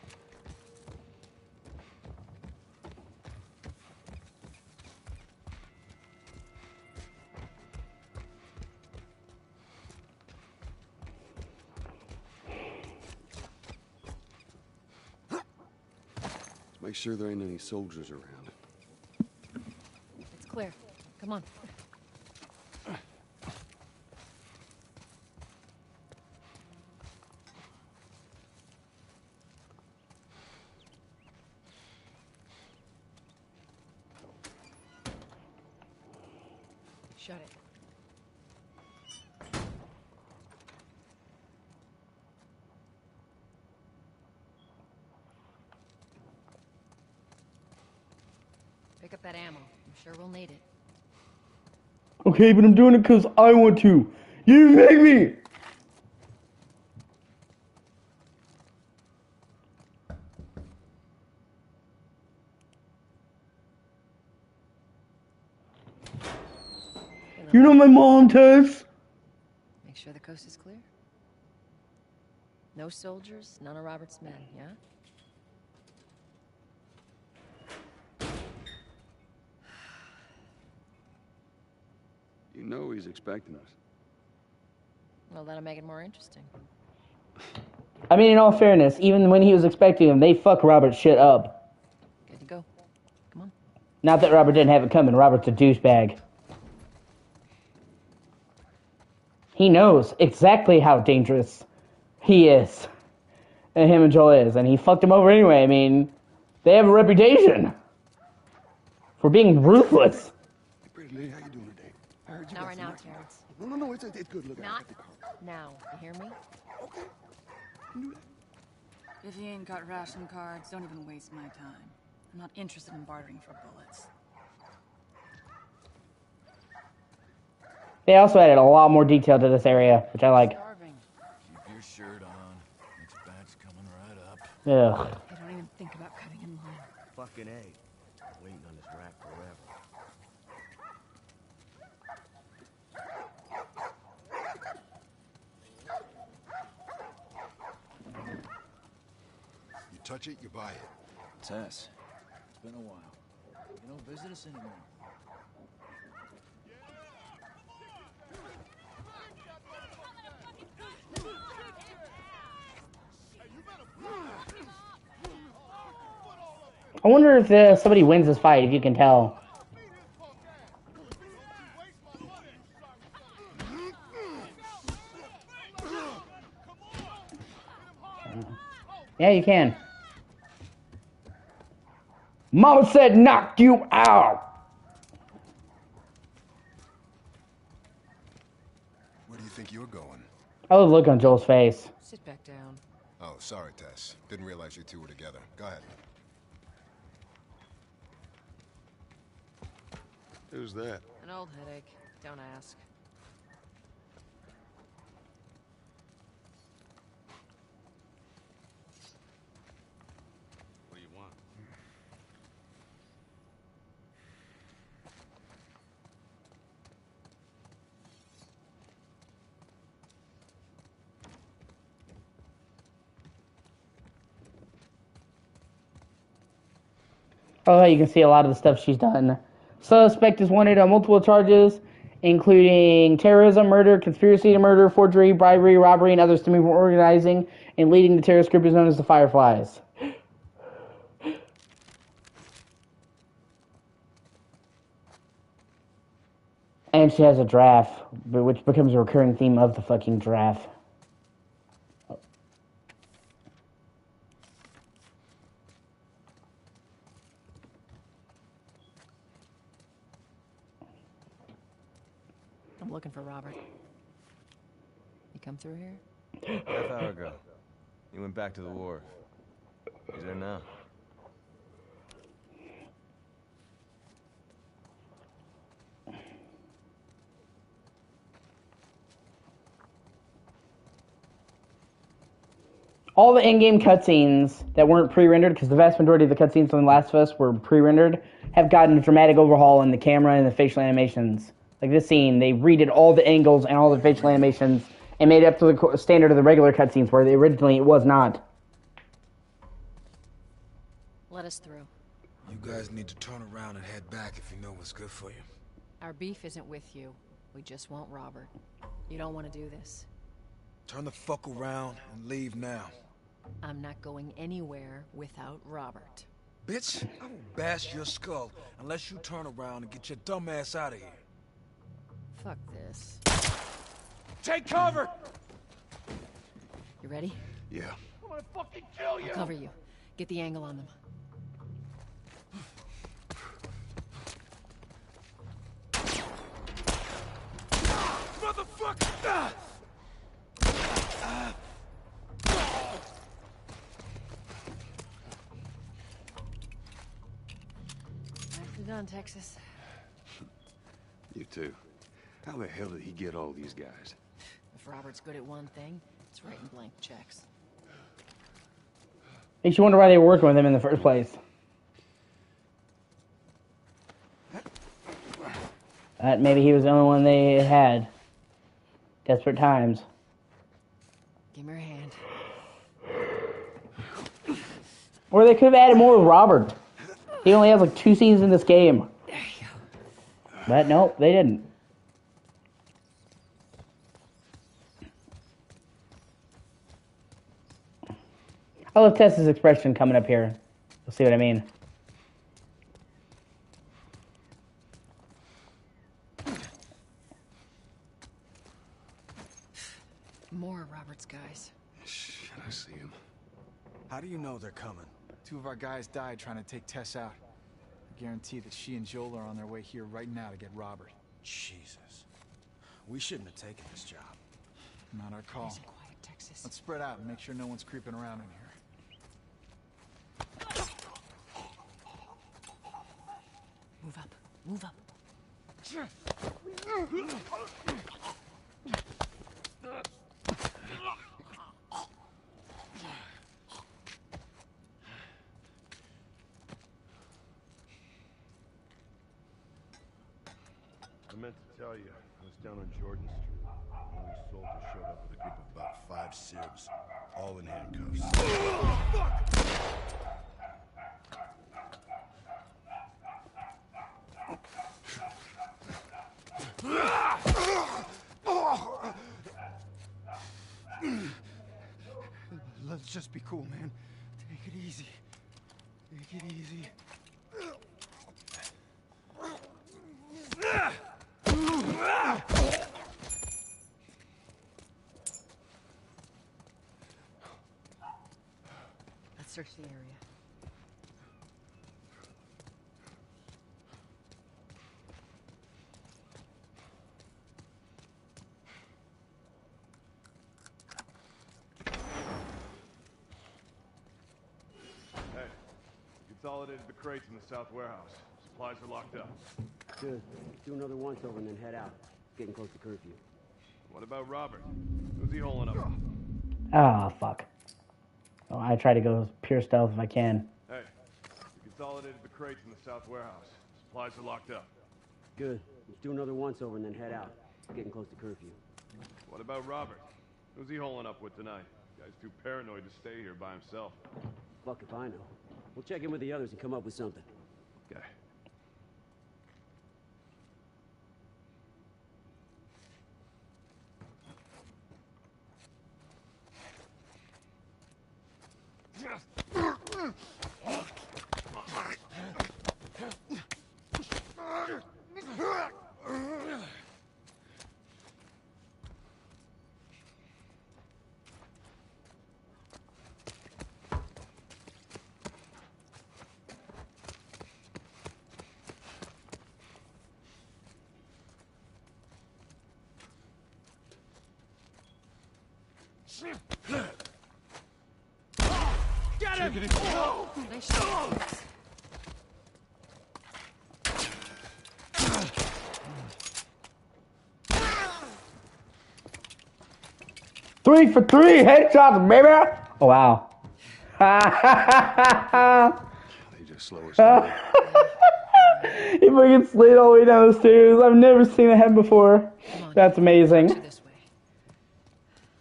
Speaker 2: Make sure there ain't any soldiers around.
Speaker 12: It's clear. Come on. Shut it. Pick up that ammo. I'm sure we'll need it.
Speaker 1: Okay, but I'm doing it because I want to. You make me! You know my mom, Tess.
Speaker 12: Make sure the coast is clear. No soldiers, none of Robert's men, yeah?
Speaker 2: You know he's expecting us.
Speaker 12: Well, that'll make it more interesting.
Speaker 1: I mean, in all fairness, even when he was expecting him, they fuck Robert's shit up.
Speaker 12: Good to go. Come on.
Speaker 1: Not that Robert didn't have it coming. Robert's a douchebag. He knows exactly how dangerous he is. And him and Joel is. And he fucked him over anyway. I mean, they have a reputation for being ruthless.
Speaker 2: Hey, pretty lady, how you doing today? I heard you
Speaker 12: Not
Speaker 2: got
Speaker 12: right
Speaker 2: some
Speaker 12: now,
Speaker 2: nice-
Speaker 12: Terrence.
Speaker 2: No, it's good. Look,
Speaker 12: Not now. You hear me?
Speaker 2: Okay. You do that.
Speaker 16: If you ain't got ration cards, don't even waste my time. I'm not interested in bartering for bullets.
Speaker 1: They also added a lot more detail to this area, which I like.
Speaker 14: Keep your shirt on. Next batch coming right up.
Speaker 1: Ugh.
Speaker 16: I don't even think about cutting in line.
Speaker 6: Fucking A. Waiting on this rack forever.
Speaker 17: You touch it, you buy it.
Speaker 14: Tess, it's been a while. You don't visit us anymore.
Speaker 1: I wonder if somebody wins this fight, if you can tell. Yeah, you can. Mama said knock you out.
Speaker 17: Where do you think you're going?
Speaker 1: I love the look on Joel's face.
Speaker 12: Sit back down.
Speaker 17: Oh, sorry, Tess. Didn't realize you two were together. Go ahead.
Speaker 2: Who's that?
Speaker 12: An old headache. Don't ask.
Speaker 2: What do you want?
Speaker 1: Oh, you can see a lot of the stuff she's done. Suspect is wanted on multiple charges, including terrorism, murder, conspiracy to murder, forgery, bribery, robbery, and others stemming from organizing and leading the terrorist group is known as the Fireflies. And she has a draft, which becomes a recurring theme of the fucking draft.
Speaker 12: I'm looking for Robert. You come through here?
Speaker 6: Half hour ago. He went back to the wharf. He's there now.
Speaker 1: All the in-game cutscenes that weren't pre-rendered, because the vast majority of the cutscenes from The Last of Us were pre-rendered, have gotten a dramatic overhaul in the camera and the facial animations. Like this scene, they redid all the angles and all the facial animations and made it up to the standard of the regular cutscenes, where originally it was not.
Speaker 12: Let us through.
Speaker 17: You guys need to turn around and head back if you know what's good for you.
Speaker 12: Our beef isn't with you. We just want Robert. You don't want to do this.
Speaker 17: Turn the fuck around and leave now.
Speaker 12: I'm not going anywhere without Robert.
Speaker 17: bitch. I will bash your skull unless you turn around and get your dumb ass out of here.
Speaker 12: Fuck this.
Speaker 6: Take cover!
Speaker 12: You ready?
Speaker 17: Yeah.
Speaker 6: I'm gonna fucking kill you!
Speaker 12: I'll cover you. Get the angle on them.
Speaker 6: Motherfucker!
Speaker 12: Nicely done, Texas.
Speaker 2: You too. How the hell did he get all these guys?
Speaker 12: If Robert's good at one thing, it's writing blank checks.
Speaker 1: Makes you wonder why they were working with him in the first place. Maybe he was the only one they had. Desperate times.
Speaker 12: Give me your hand.
Speaker 1: Or they could have added more with Robert. He only has like 2 scenes in this game.
Speaker 12: There you go.
Speaker 1: But nope, they didn't. I love Tess's expression coming up here. You'll see what I mean.
Speaker 12: More of Robert's guys.
Speaker 2: Should I see him?
Speaker 18: How do you know they're coming? 2 of our guys died trying to take Tess out. I guarantee that she and Joel are on their way here right now to get Robert.
Speaker 14: Jesus. We shouldn't have taken this job.
Speaker 18: Not our call.
Speaker 12: Nice and quiet, Texas.
Speaker 18: Let's spread out and make sure no one's creeping around in here.
Speaker 12: Move up. Move up.
Speaker 9: I meant to tell you, I was down on Jordan Street. One of these soldiers showed up with a group of about 5 civs, all in handcuffs.
Speaker 18: Let's just be cool, man. Take it easy. Take it easy.
Speaker 12: Let's search the area.
Speaker 9: Hey, consolidated the crates in the south warehouse. Supplies are locked up.
Speaker 19: Good. Do another once over and then head out. It's getting close to curfew.
Speaker 9: What about Robert? Who's he holding up?
Speaker 1: Ah, fuck. Oh, I try to go pure stealth if I can.
Speaker 9: Hey, we consolidated the crates in the south warehouse. Supplies are locked up.
Speaker 19: Good. Let's do another once over and then head out. It's getting close to curfew.
Speaker 9: What about Robert? Who's he holding up with tonight? Guy's too paranoid to stay here by himself.
Speaker 19: Fuck if I know. We'll check in with the others and come up with something.
Speaker 9: Okay.
Speaker 6: Get him!
Speaker 12: Nice shot.
Speaker 1: 3 for 3 headshots, baby! Oh, wow.
Speaker 2: They just slow us down.
Speaker 1: He fucking slid all the way down the stairs. I've never seen that happen before. That's amazing.
Speaker 12: This way.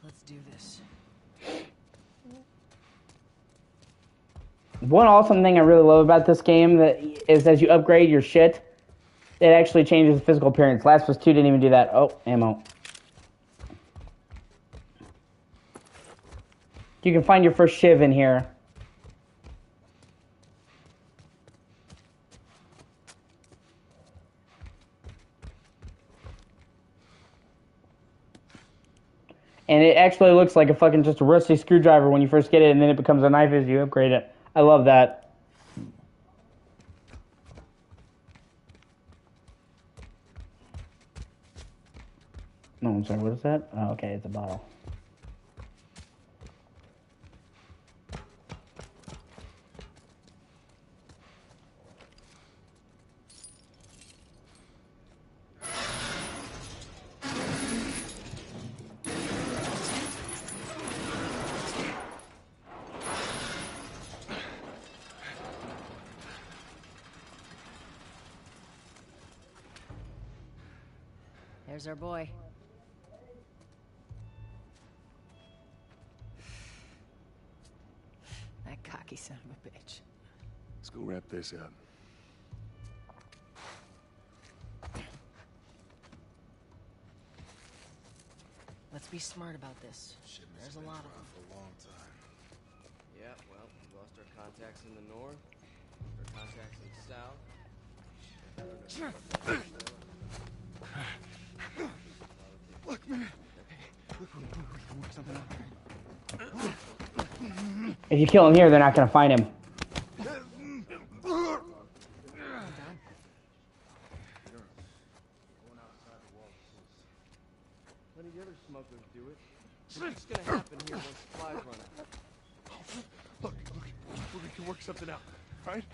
Speaker 12: Let's do this.
Speaker 1: One awesome thing I really love about this game that is as you upgrade your shit, it actually changes the physical appearance. Last of Us 2 didn't even do that. Oh, ammo. You can find your first shiv in here. And it actually looks like a fucking just a rusty screwdriver when you first get it, and then it becomes a knife as you upgrade it. I love that. No, I'm sorry, what is that? Oh, okay, it's a bottle.
Speaker 12: There's our boy. That cocky son of a bitch.
Speaker 2: Let's go wrap this up.
Speaker 12: Let's be smart about this. There's a lot of them.
Speaker 9: For a long time.
Speaker 20: Yeah, well, we lost our contacts in the north, our contacts in the south.
Speaker 2: Look, man. Look, we can work something out.
Speaker 1: If you kill him here, they're not gonna find him.
Speaker 20: Plenty of the other smugglers do it. What's just gonna happen here once supplies run out?
Speaker 2: Look, we can work something out, right?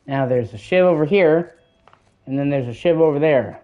Speaker 1: Now there's a shiv over here, and then there's a shiv over there.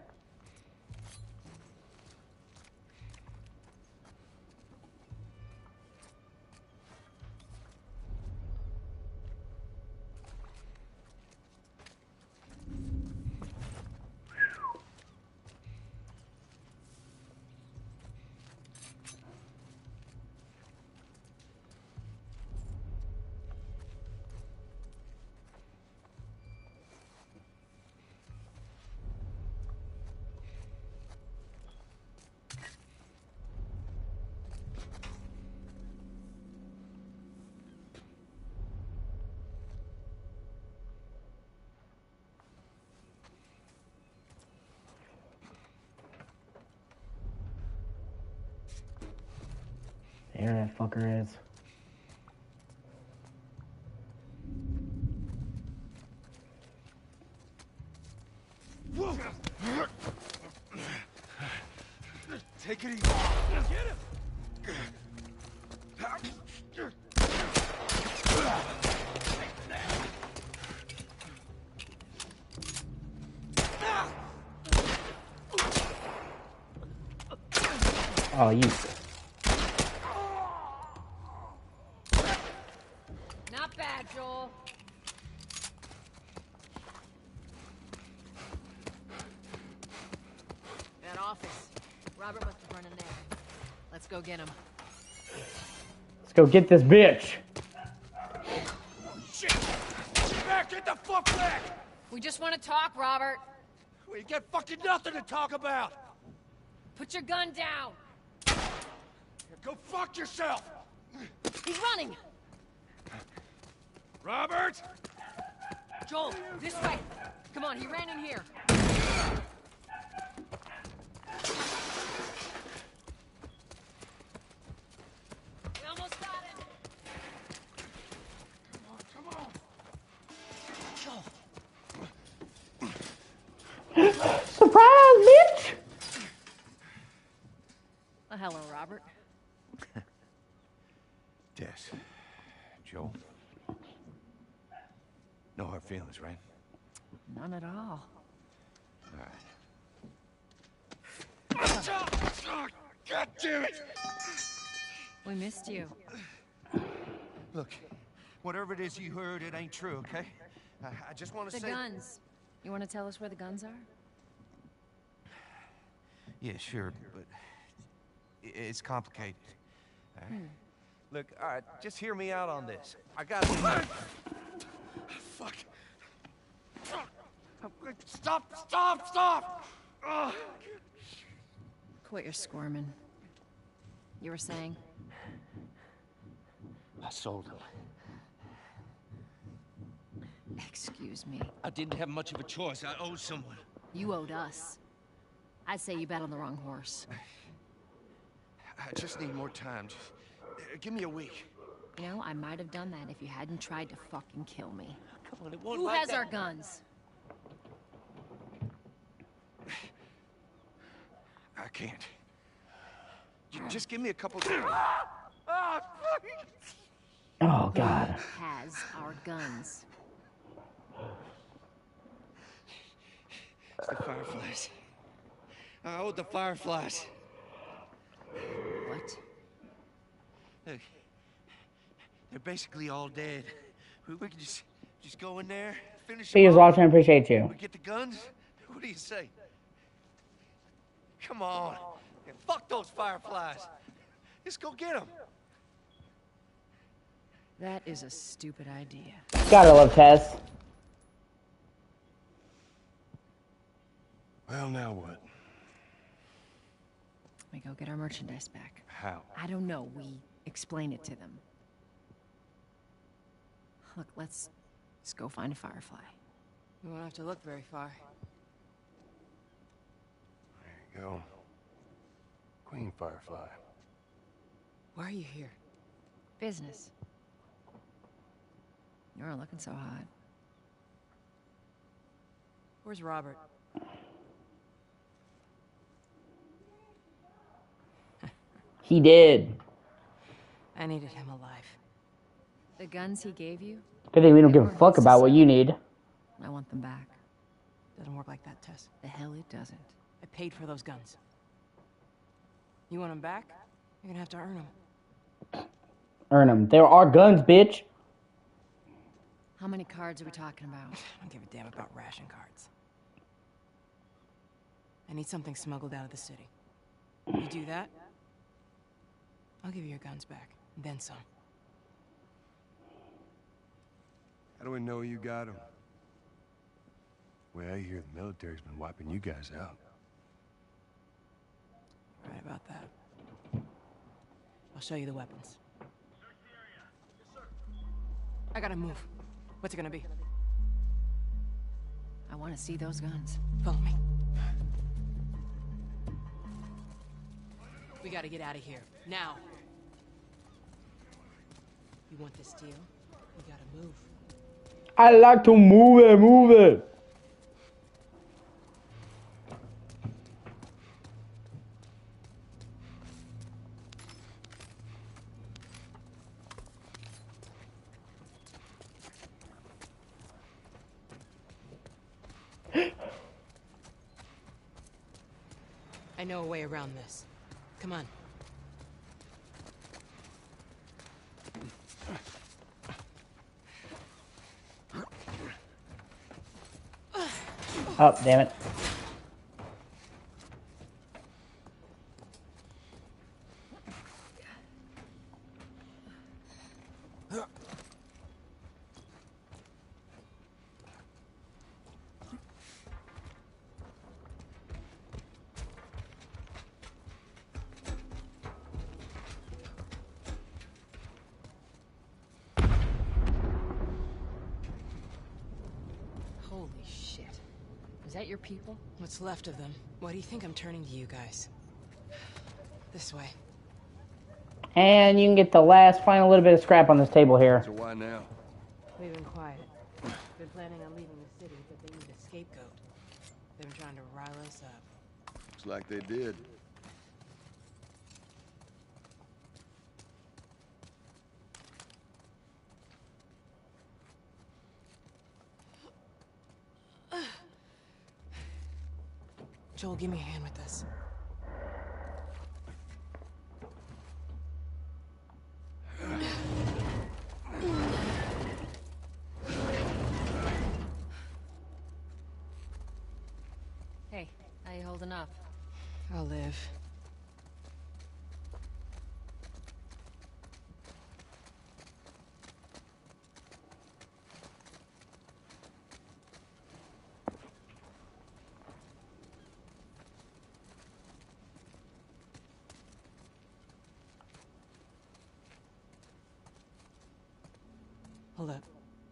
Speaker 1: There that fucker is.
Speaker 2: Take it easy. Get him!
Speaker 1: Oh, you.
Speaker 12: Not bad, Joel. That office. Robert must have run in there. Let's go get him.
Speaker 1: Let's go get this bitch.
Speaker 2: Shit! Get back! Get the fuck back!
Speaker 12: We just want to talk, Robert.
Speaker 2: We got fucking nothing to talk about!
Speaker 12: Put your gun down.
Speaker 2: Go fuck yourself!
Speaker 12: He's running.
Speaker 2: Robert!
Speaker 12: Joel, this way. Come on, he ran in here. We almost got him.
Speaker 2: Come on!
Speaker 12: Joel.
Speaker 1: Surprise, bitch!
Speaker 12: Well, hello, Robert.
Speaker 9: Tess. Joel. No hard feelings, right?
Speaker 12: None at all.
Speaker 9: Alright.
Speaker 2: God damn it!
Speaker 12: We missed you.
Speaker 9: Look, whatever it is you heard, it ain't true, okay? I just want to
Speaker 12: The
Speaker 9: say...
Speaker 12: guns. You want to tell us where the guns are?
Speaker 9: Yeah, sure, but... it's complicated. All right? Look, all right, just hear me out on this. I got...
Speaker 2: Fuck. Stop! Ugh.
Speaker 12: Quit your squirming. You were saying?
Speaker 2: I sold him.
Speaker 12: Excuse me.
Speaker 2: I didn't have much of a choice. I owed someone.
Speaker 12: You owed us. I'd say you bet on the wrong horse.
Speaker 2: I just need more time. Just, give me a week.
Speaker 12: You know, I might have done that if you hadn't tried to fucking kill me.
Speaker 2: Come on, it won't
Speaker 12: Who
Speaker 2: like
Speaker 12: has
Speaker 2: that.
Speaker 12: our guns?
Speaker 2: I can't. Just give me a couple.
Speaker 1: Oh, God.
Speaker 12: Who has our guns?
Speaker 2: It's the Fireflies. I owed the Fireflies.
Speaker 12: What?
Speaker 2: Look, they're basically all dead. We could just go in there, finish them
Speaker 1: Peter's
Speaker 2: off.
Speaker 1: watching. I appreciate you.
Speaker 2: We get the guns. What do you say? Come on. Yeah, fuck those Fireflies. Let's go get them.
Speaker 12: That is a stupid idea.
Speaker 1: Gotta love Tess.
Speaker 9: Well, now what?
Speaker 12: We go get our merchandise back.
Speaker 9: How?
Speaker 12: I don't know. We explain it to them. Look, let's go find a Firefly.
Speaker 16: You won't have to look very far.
Speaker 9: There you go. Queen Firefly.
Speaker 16: Why are you here?
Speaker 12: Business. You aren't looking so hot.
Speaker 16: Where's Robert?
Speaker 1: He did.
Speaker 16: I needed him alive.
Speaker 12: The guns he gave you?
Speaker 1: Good thing we don't give a fuck about what you need.
Speaker 12: I want them back.
Speaker 16: Doesn't work like that, Tess.
Speaker 12: The hell it doesn't.
Speaker 16: I paid for those guns. You want them back? You're gonna have to earn them.
Speaker 1: Earn them. There are guns, bitch.
Speaker 12: How many cards are we talking about?
Speaker 16: I don't give a damn about ration cards. I need something smuggled out of the city. You do that, I'll give you your guns back, and then some.
Speaker 9: How do we know you got them? Well, I hear the military's been wiping you guys out.
Speaker 16: Right about that. I'll show you the weapons. I gotta move. What's it gonna be?
Speaker 12: I want to see those guns.
Speaker 16: Follow me. We gotta get out of here. Now. You want this deal? You gotta move.
Speaker 1: I like to move it, move it.
Speaker 16: I know a way around this. Come on.
Speaker 1: Oh, damn it.
Speaker 12: Holy shit. Is that your people?
Speaker 16: What's left of them? Why do you think I'm turning to you guys? This way.
Speaker 1: And you can get the last final little bit of scrap on this table here.
Speaker 9: So why now?
Speaker 16: We've been quiet. Been planning on leaving the city, but they need a scapegoat. They've been trying to rile us up.
Speaker 9: Looks like they did.
Speaker 16: Joel, give me a hand with this.
Speaker 12: Hey, how you holding up?
Speaker 16: I'll live. Hold up.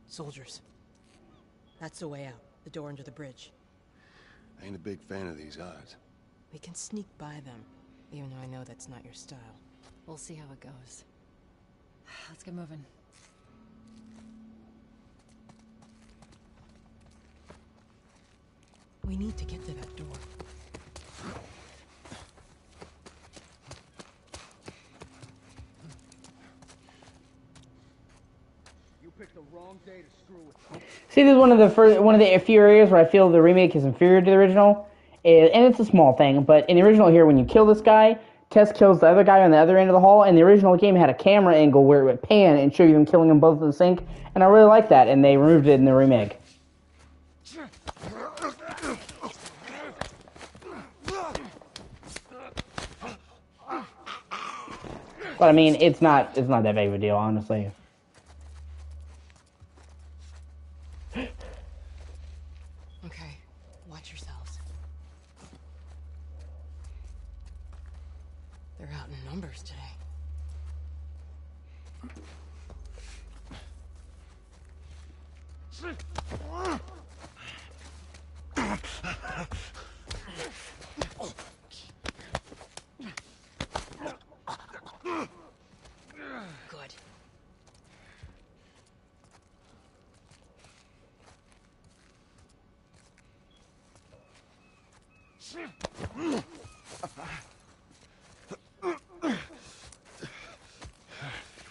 Speaker 16: Soldiers. That's the way out. The door under the bridge.
Speaker 9: I ain't a big fan of these odds.
Speaker 16: We can sneak by them, even though I know that's not your style.
Speaker 12: We'll see how it goes. Let's get moving.
Speaker 16: We need to get to that door.
Speaker 20: You picked the wrong day to screw with.
Speaker 1: See, this is one of the few areas where I feel the remake is inferior to the original, and it's a small thing. But in the original here, when you kill this guy, Tess kills the other guy on the other end of the hall. And the original game had a camera angle where it would pan and show you them killing them both in the sink, and I really like that. And they removed it in the remake. But I mean, it's not that big of a deal, honestly.
Speaker 16: Okay, watch yourselves. They're out in numbers today. Good.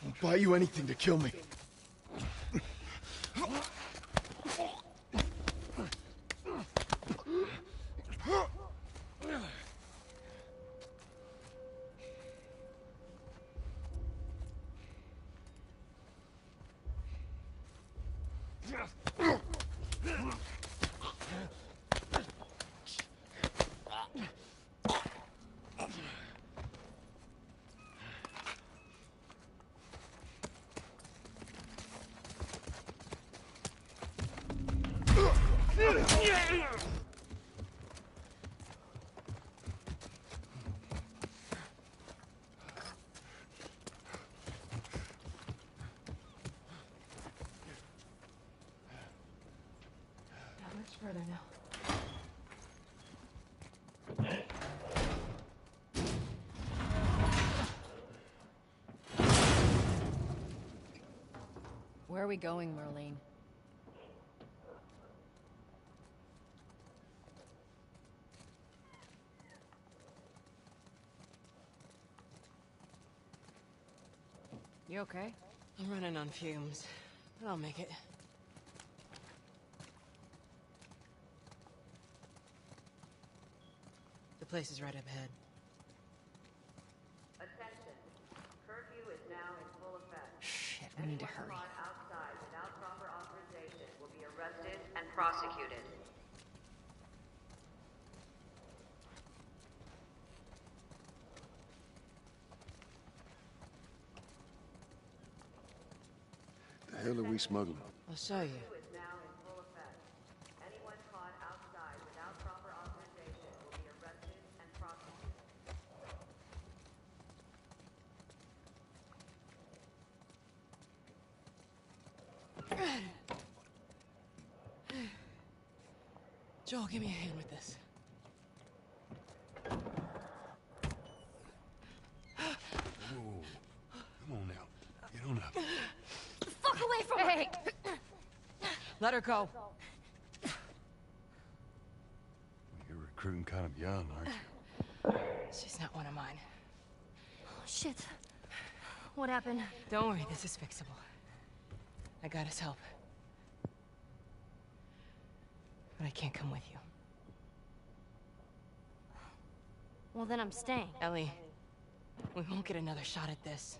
Speaker 9: I'll buy you anything to kill me.
Speaker 16: Not much further now.
Speaker 12: Where are we going, Marlene? You okay?
Speaker 16: I'm running on fumes, but I'll make it. The place is right up ahead.
Speaker 5: Attention. Curfew is now in full effect.
Speaker 12: Shit, we need to hurry.
Speaker 5: Anyone caught outside without proper authorization will be arrested and prosecuted.
Speaker 9: The hell are we smuggling?
Speaker 16: I'll show you.
Speaker 5: Curfew is now in full effect. Anyone caught outside without proper authorization will be arrested and prosecuted.
Speaker 16: Joel, give me a hand with this.
Speaker 9: Whoa. Come on now. Get on up.
Speaker 3: Fuck away from
Speaker 12: Hey!
Speaker 16: Let her go.
Speaker 9: You're recruiting kind of young, aren't you?
Speaker 16: She's not one of mine.
Speaker 3: Oh, shit. What happened?
Speaker 16: Don't worry, this is fixable. I got us help. But I can't come with you.
Speaker 3: Well, then I'm staying.
Speaker 16: Ellie, we won't get another shot at this.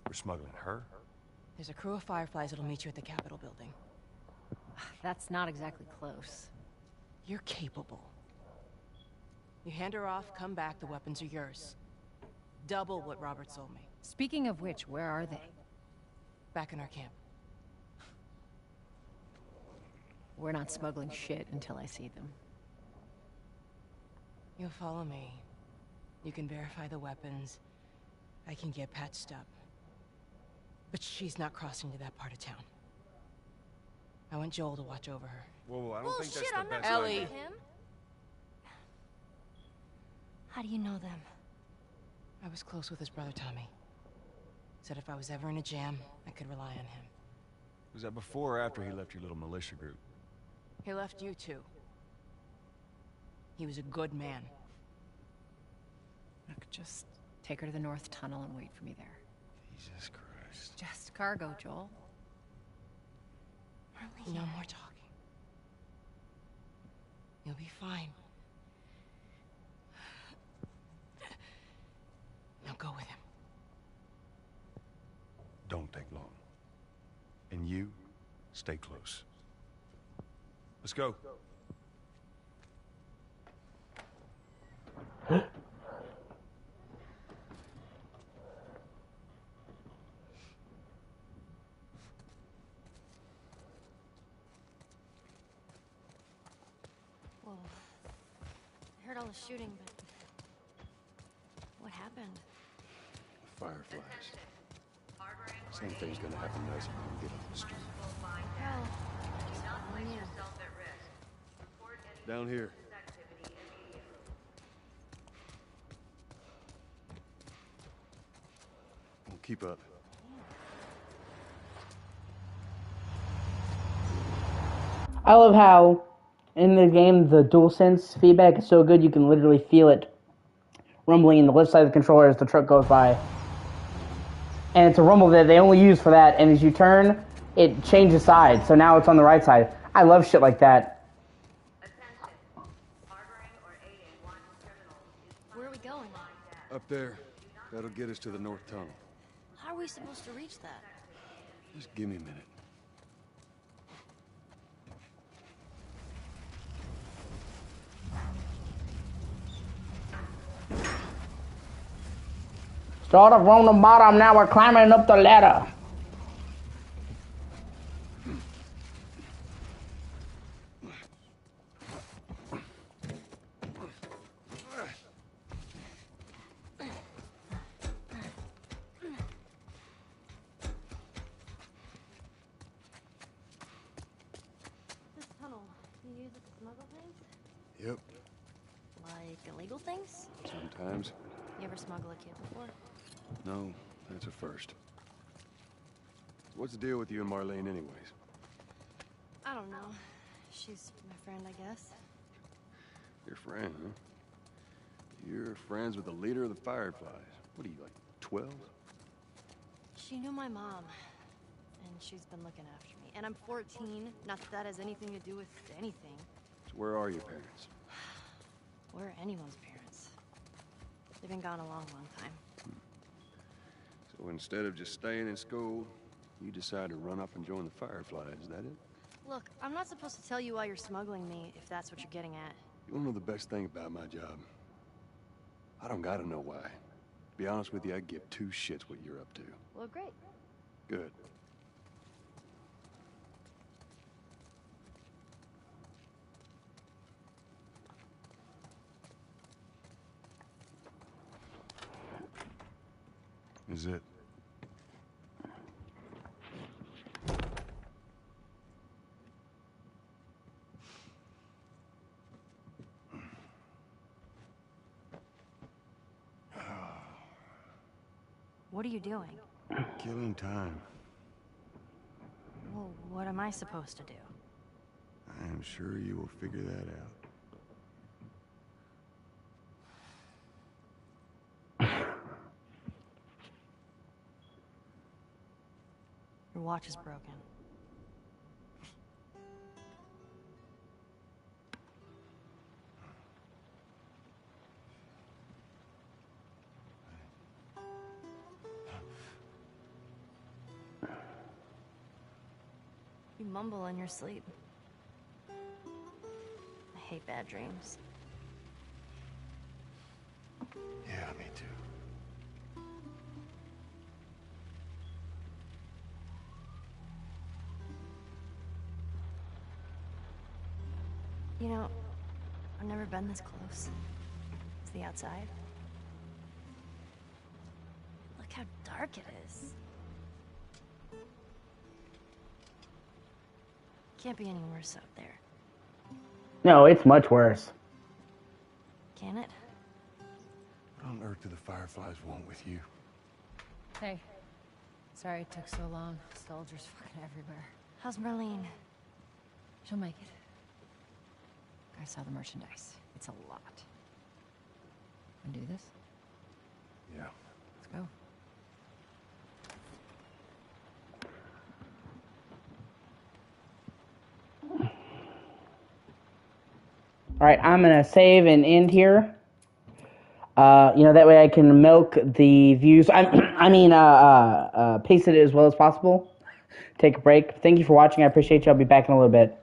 Speaker 2: We're smuggling her?
Speaker 16: There's a crew of Fireflies that'll meet you at the Capitol building.
Speaker 12: That's not exactly close.
Speaker 16: You're capable. You hand her off, come back, the weapons are yours. Double what Robert sold me.
Speaker 12: Speaking of which, where are they?
Speaker 16: Back in our camp.
Speaker 12: We're not smuggling shit until I see them.
Speaker 16: You'll follow me. You can verify the weapons. I can get patched up. But she's not crossing to that part of town. I want Joel to watch over her.
Speaker 2: Whoa, I don't
Speaker 3: Well,
Speaker 2: think
Speaker 3: shit,
Speaker 2: that's the
Speaker 3: I'm not
Speaker 2: best
Speaker 3: talking
Speaker 16: Ellie.
Speaker 3: to him. How do you know them?
Speaker 16: I was close with his brother Tommy. Said if I was ever in a jam, I could rely on him.
Speaker 2: Was that before or after he left your little militia group?
Speaker 16: He left you too. He was a good man.
Speaker 12: Look, just take her to the North Tunnel and wait for me there.
Speaker 2: Jesus Christ.
Speaker 12: Just cargo, Joel.
Speaker 16: No more talking. You'll be fine. Now go with him.
Speaker 2: Don't take long. And you, stay close. Let's go.
Speaker 3: Whoa. I heard all the shooting, but... what happened?
Speaker 2: Fireflies. Same thing's gonna happen to us if we get off the street.
Speaker 3: Hell.
Speaker 2: Down here. We'll keep up.
Speaker 1: I love how in the game the DualSense feedback is so good you can literally feel it rumbling in the left side of the controller as the truck goes by. And it's a rumble that they only use for that, and as you turn, it changes sides, so now it's on the right side. I love shit like that.
Speaker 3: Where are we going?
Speaker 2: Up there. That'll get us to the North Tunnel.
Speaker 3: How are we supposed to reach that?
Speaker 2: Just give me a minute.
Speaker 1: Started from the bottom, now we're climbing up the ladder.
Speaker 3: This tunnel, do you use it to smuggle things?
Speaker 2: Yep.
Speaker 3: Like illegal things?
Speaker 2: Sometimes.
Speaker 3: You ever smuggle a kid before?
Speaker 2: No, that's a first. What's the deal with you and Marlene anyways?
Speaker 3: I don't know. She's my friend, I guess.
Speaker 2: Your friend, huh? You're friends with the leader of the Fireflies. What are you, like, 12?
Speaker 3: She knew my mom, and she's been looking after me. And I'm 14. Not that that has anything to do with anything.
Speaker 2: So where are your parents?
Speaker 3: Where are anyone's parents? They've been gone a long, long time.
Speaker 2: So instead of just staying in school, you decide to run up and join the Fireflies, is that it?
Speaker 3: Look, I'm not supposed to tell you why you're smuggling me, if that's what you're getting at.
Speaker 2: You wanna know the best thing about my job? I don't gotta know why. To be honest with you, I give two shits what you're up to.
Speaker 3: Well, great.
Speaker 2: Good. Is it?
Speaker 3: What are you doing?
Speaker 2: Killing time.
Speaker 3: Well, what am I supposed to do?
Speaker 2: I am sure you will figure that out.
Speaker 3: Your watch is broken. You mumble in your sleep. I hate bad dreams.
Speaker 2: Yeah, me too.
Speaker 3: You know, I've never been this close. It's the outside. Look how dark it is. Can't be any worse out there,
Speaker 1: No, it's much worse.
Speaker 3: can it?
Speaker 9: What on earth do the Fireflies want with you?
Speaker 12: Hey. Sorry it took so long. Soldiers fucking everywhere.
Speaker 3: How's Marlene?
Speaker 12: She'll make it. I saw the merchandise. It's a lot. Wanna do this?
Speaker 9: Yeah.
Speaker 12: Let's go.
Speaker 1: All right, I'm gonna save and end here. That way I can milk the views. Pace it as well as possible. Take a break. Thank you for watching. I appreciate you. I'll be back in a little bit.